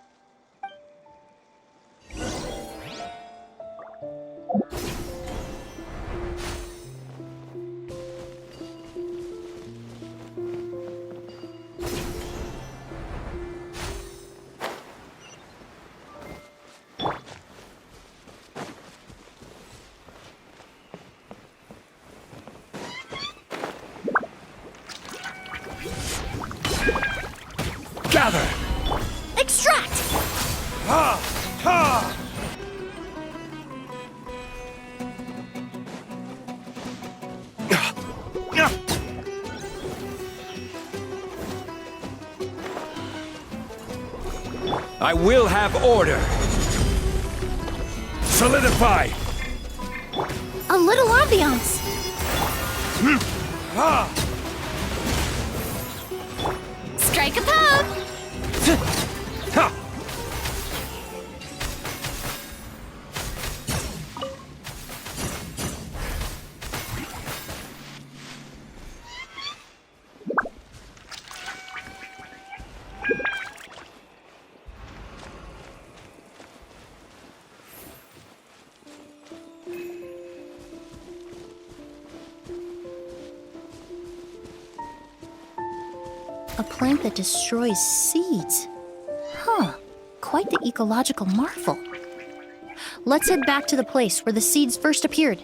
Gather! Extract! Ha! Ha! I will have order. Solidify! A little ambiance! Strike a pose! Ha! A plant that destroys seeds. Huh, quite the ecological marvel. Let's head back to the place where the seeds first appeared.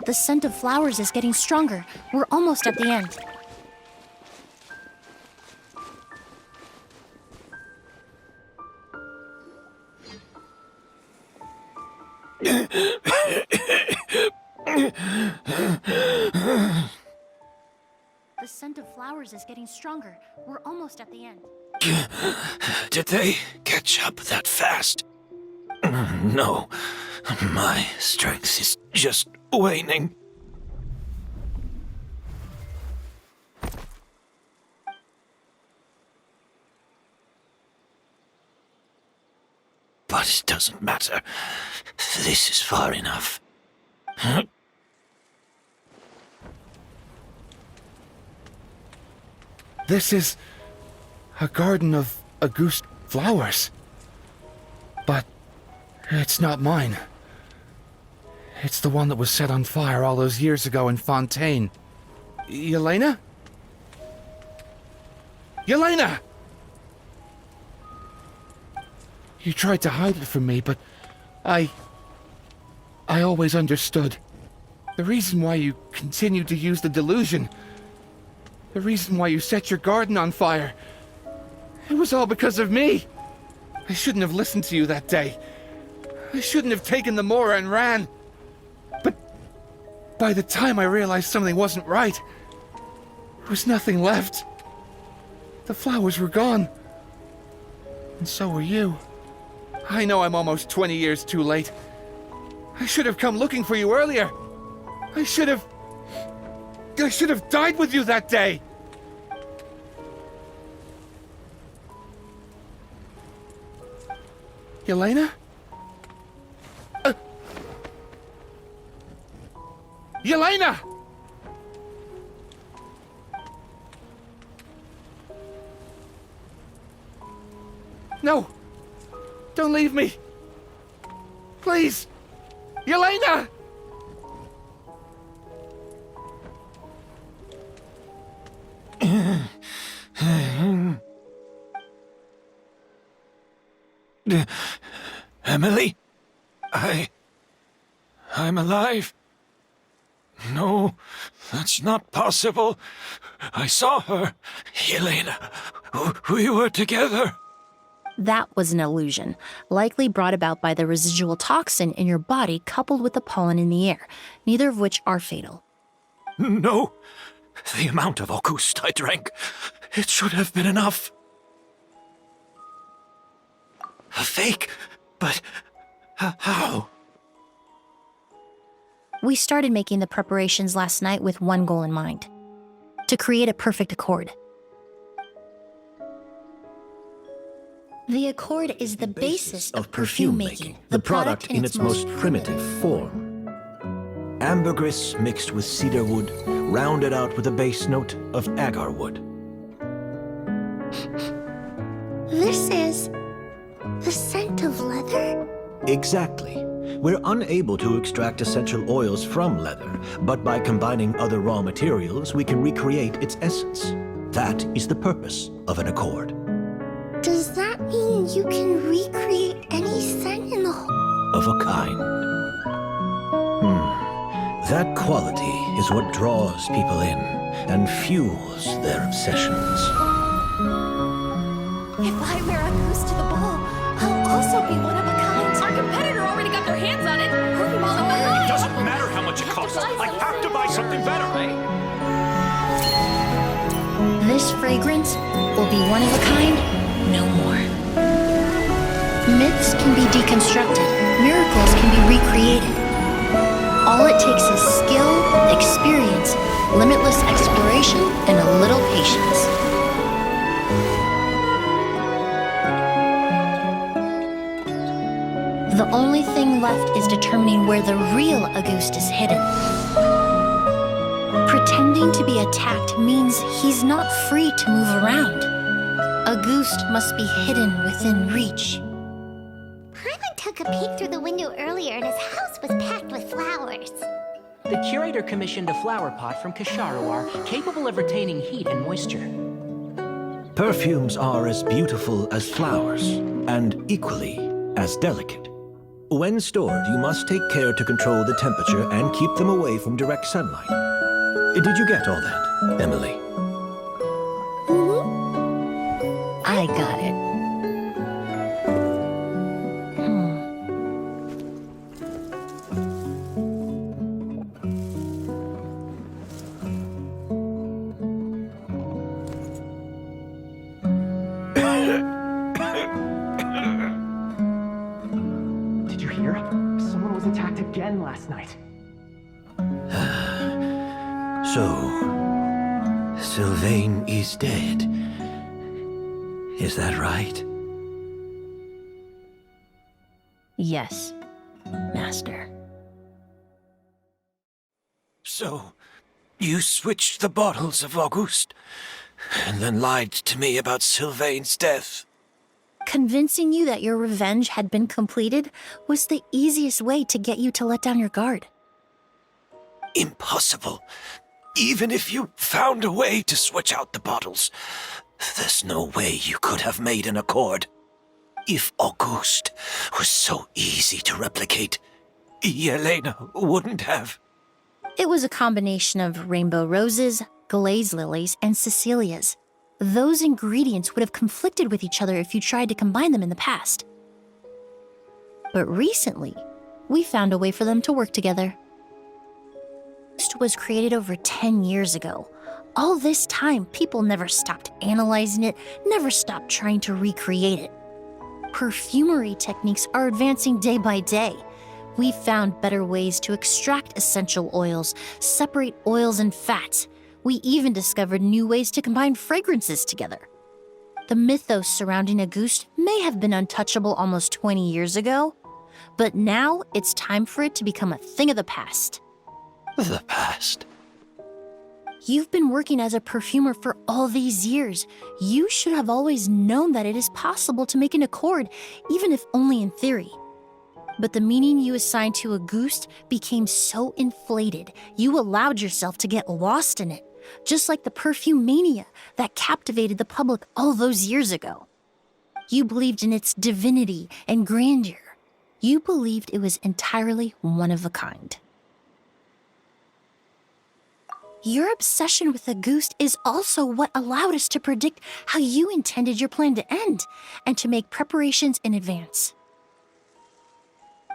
The scent of flowers is getting stronger. We're almost at the end. The scent of flowers is getting stronger. We're almost at the end. Did they catch up that fast? No. My strength is just waning. But it doesn't matter. This is far enough. This is a garden of Auguste flowers. But it's not mine. It's the one that was set on fire all those years ago in Fontaine. Yelena? Yelena! You tried to hide it from me, but I always understood. The reason why you continued to use the delusion, the reason why you set your garden on fire, it was all because of me. I shouldn't have listened to you that day. I shouldn't have taken the Mora and ran. But by the time I realized something wasn't right, there was nothing left. The flowers were gone. And so were you. I know I'm almost 20 years too late. I should have come looking for you earlier. I should have died with you that day. Yelena? Yelena! No! Don't leave me! Please! Yelena! Emilie? I'm alive. No, that's not possible. I saw her. Yelena, we were together. That was an illusion, likely brought about by the residual toxin in your body coupled with the pollen in the air, neither of which are fatal. No, the amount of Auguste I drank, it should have been enough. A fake? But how? We started making the preparations last night with one goal in mind: to create a perfect accord. The accord is the basis of perfume making, the product in its most primitive form. Ambergris mixed with cedarwood, rounded out with a base note of agarwood. This is the scent of leather? Exactly. We're unable to extract essential oils from leather, but by combining other raw materials, we can recreate its essence. That is the purpose of an accord. Does that mean you can recreate any scent in the whole? Of a kind. That quality is what draws people in and fuels their obsessions. If I wear a goose to the ball, I'll also be one of a kind. Our competitor already got their hands on it. We're falling behind. It doesn't matter how much it costs. I have to buy something better. This fragrance will be one of a kind, no more. Myths can be deconstructed. Miracles can be recreated. All it takes is skill, experience, limitless exploration, and a little patience. The only thing left is determining where the real Auguste is hidden. Pretending to be attacked means he's not free to move around. Auguste must be hidden within reach. Paimon took a peek through the window earlier and his house was packed with flowers. The curator commissioned a flower pot from Kasharawar, capable of retaining heat and moisture. Perfumes are as beautiful as flowers, and equally as delicate. When stored, you must take care to control the temperature and keep them away from direct sunlight. Did you get all that, Emilie? I got it. Did you hear? Someone was attacked again last night. So, Sylvain is dead. Is that right? Yes, Master. So, you switched the bottles of Auguste, and then lied to me about Sylvain's death. Convincing you that your revenge had been completed was the easiest way to get you to let down your guard. Impossible. Even if you found a way to switch out the bottles, there's no way you could have made an accord. If Auguste was so easy to replicate, Yelena wouldn't have. It was a combination of rainbow roses, glaze lilies, and Cecilias. Those ingredients would have conflicted with each other if you tried to combine them in the past. But recently, we found a way for them to work together. It was created over 10 years ago. All this time, people never stopped analyzing it, never stopped trying to recreate it. Perfumery techniques are advancing day by day. We've found better ways to extract essential oils, separate oils and fats. We even discovered new ways to combine fragrances together. The mythos surrounding Auguste may have been untouchable almost 20 years ago, but now it's time for it to become a thing of the past. The past? You've been working as a perfumer for all these years. You should have always known that it is possible to make an accord, even if only in theory. But the meaning you assigned to Auguste became so inflated, you allowed yourself to get lost in it, just like the perfume mania that captivated the public all those years ago. You believed in its divinity and grandeur. You believed it was entirely one of a kind. Your obsession with Auguste is also what allowed us to predict how you intended your plan to end, and to make preparations in advance.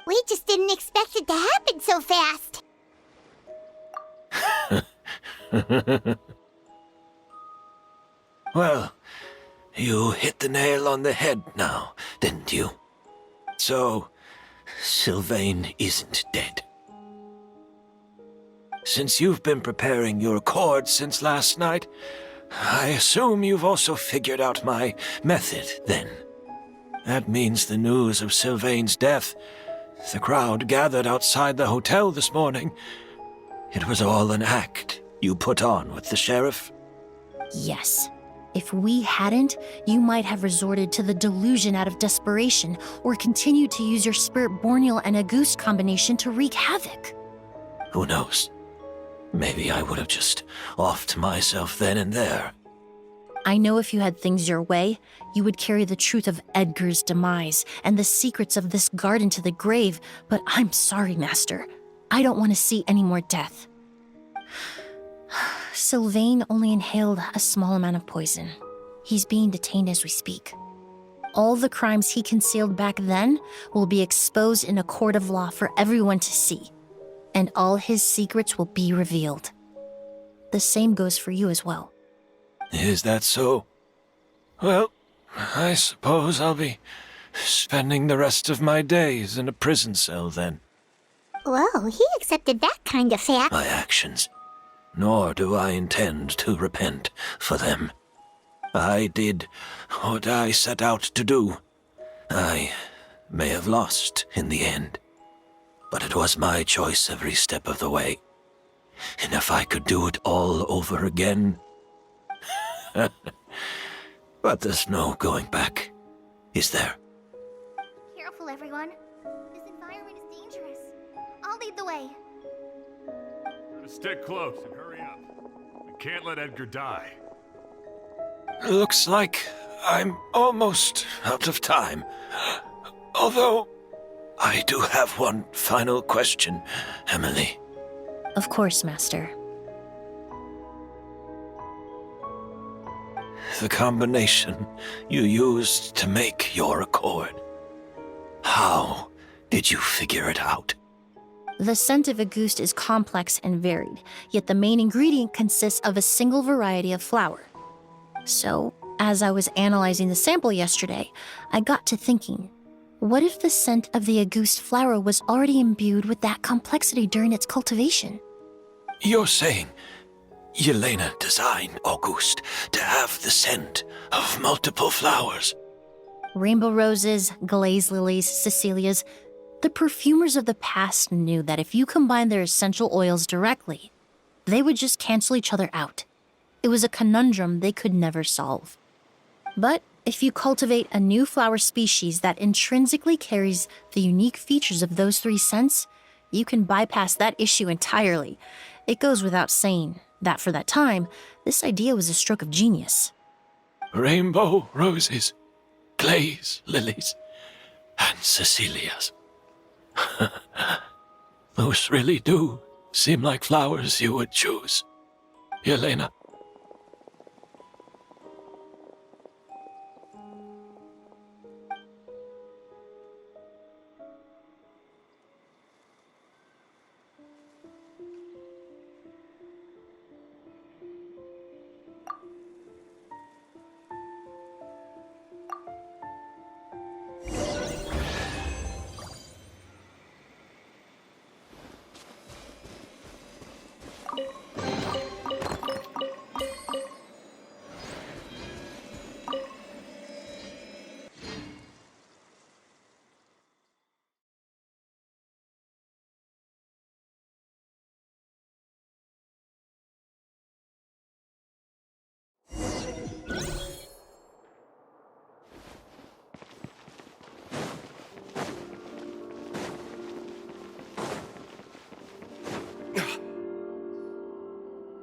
We just didn't expect it to happen so fast. Well, you hit the nail on the head now, didn't you? So, Sylvain isn't dead. Since you've been preparing your accord since last night, I assume you've also figured out my method, then. That means the news of Sylvain's death, the crowd gathered outside the hotel this morning, it was all an act you put on with the sheriff? Yes. If we hadn't, you might have resorted to the delusion out of desperation, or continued to use your Spirit Borneal and Auguste combination to wreak havoc. Who knows? Maybe I would have just offed myself then and there. I know if you had things your way, you would carry the truth of Edgar's demise and the secrets of this garden to the grave, but I'm sorry, Master. I don't want to see any more death. Sylvain only inhaled a small amount of poison. He's being detained as we speak. All the crimes he concealed back then will be exposed in a court of law for everyone to see, and all his secrets will be revealed. The same goes for you as well. Is that so? Well, I suppose I'll be spending the rest of my days in a prison cell then. Whoa, he accepted that kind of fact. My actions. Nor do I intend to repent for them. I did what I set out to do. I may have lost in the end, but it was my choice every step of the way. And if I could do it all over again... But there's no going back, is there? Careful, everyone. This environment is dangerous. I'll lead the way. Stick close and hurry up. We can't let Edgar die. Looks like I'm almost out of time. Although, I do have one final question, Emilie. Of course, Master. The combination you used to make your accord. How did you figure it out? The scent of Auguste is complex and varied, yet the main ingredient consists of a single variety of flower. So, as I was analyzing the sample yesterday, I got to thinking, what if the scent of the Auguste flower was already imbued with that complexity during its cultivation? You're saying Yelena designed Auguste to have the scent of multiple flowers? Rainbow roses, glaze lilies, Cecilias. The perfumers of the past knew that if you combine their essential oils directly, they would just cancel each other out. It was a conundrum they could never solve. But if you cultivate a new flower species that intrinsically carries the unique features of those three scents, you can bypass that issue entirely. It goes without saying that for that time, this idea was a stroke of genius. Rainbow roses, glaze lilies, and Cecilias. Those really do seem like flowers you would choose, Yelena.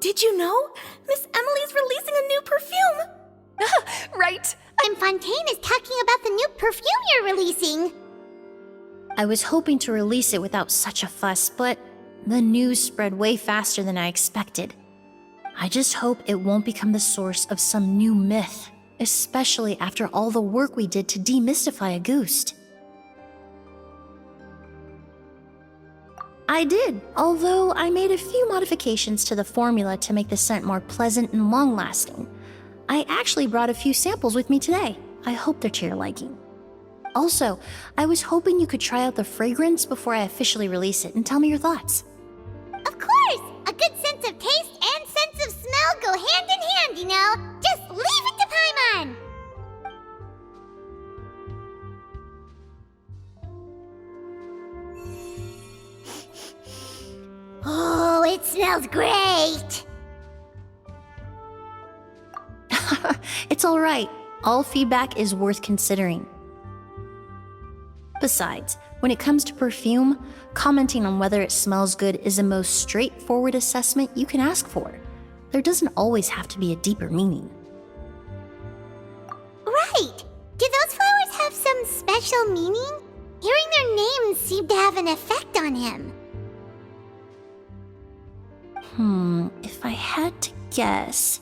Did you know? Miss Emilie's releasing a new perfume! Right. And Fontaine is talking about the new perfume you're releasing. I was hoping to release it without such a fuss, but the news spread way faster than I expected. I just hope it won't become the source of some new myth, especially after all the work we did to demystify Auguste. I did, although I made a few modifications to the formula to make the scent more pleasant and long-lasting. I actually brought a few samples with me today. I hope they're to your liking. Also, I was hoping you could try out the fragrance before I officially release it and tell me your thoughts. Of course! A good sense of taste and sense of smell go hand in hand, you know? Just leave it to Paimon! Oh, it smells great! It's all right. All feedback is worth considering. Besides, when it comes to perfume, commenting on whether it smells good is the most straightforward assessment you can ask for. There doesn't always have to be a deeper meaning. Right! Do those flowers have some special meaning? Hearing their names seemed to have an effect on him. If I had to guess,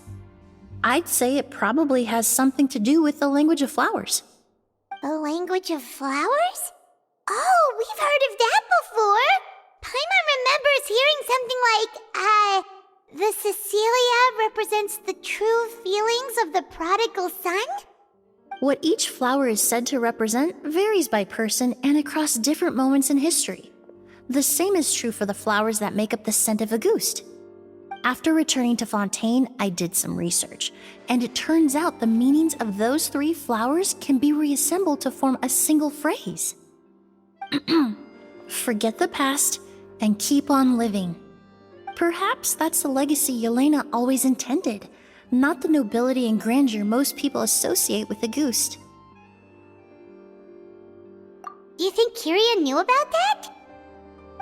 I'd say it probably has something to do with the language of flowers. The language of flowers? Oh, we've heard of that before! Paimon remembers hearing something like, the Cecilia represents the true feelings of the prodigal son? What each flower is said to represent varies by person and across different moments in history. The same is true for the flowers that make up the scent of Auguste. After returning to Fontaine, I did some research, and it turns out the meanings of those three flowers can be reassembled to form a single phrase. Forget the past and keep on living. Perhaps that's the legacy Yelena always intended, not the nobility and grandeur most people associate with Auguste. Do you think Kyria knew about that?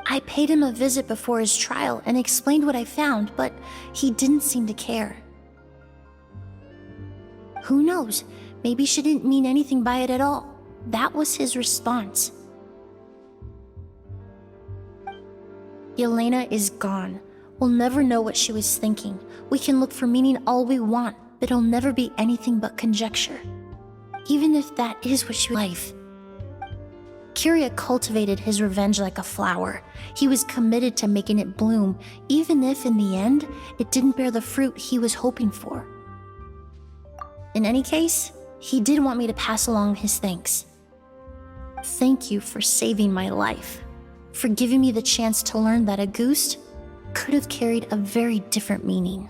I paid him a visit before his trial and explained what I found, but he didn't seem to care. Who knows? Maybe she didn't mean anything by it at all. That was his response. Yelena is gone. We'll never know what she was thinking. We can look for meaning all we want, but it'll never be anything but conjecture. Even if that is what she life. Kiria cultivated his revenge like a flower. He was committed to making it bloom, even if in the end, it didn't bear the fruit he was hoping for. In any case, he did want me to pass along his thanks. Thank you for saving my life, for giving me the chance to learn that a ghost could have carried a very different meaning.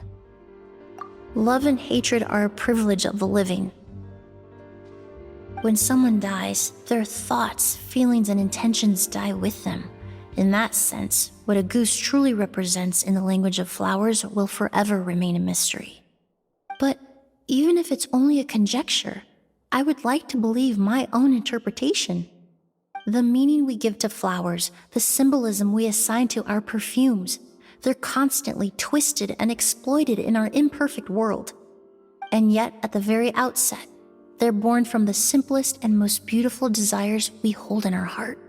Love and hatred are a privilege of the living. When someone dies, their thoughts, feelings, and intentions die with them. In that sense, what a goose truly represents in the language of flowers will forever remain a mystery. But even if it's only a conjecture, I would like to believe my own interpretation. The meaning we give to flowers, the symbolism we assign to our perfumes, they're constantly twisted and exploited in our imperfect world. And yet, at the very outset, they're born from the simplest and most beautiful desires we hold in our heart.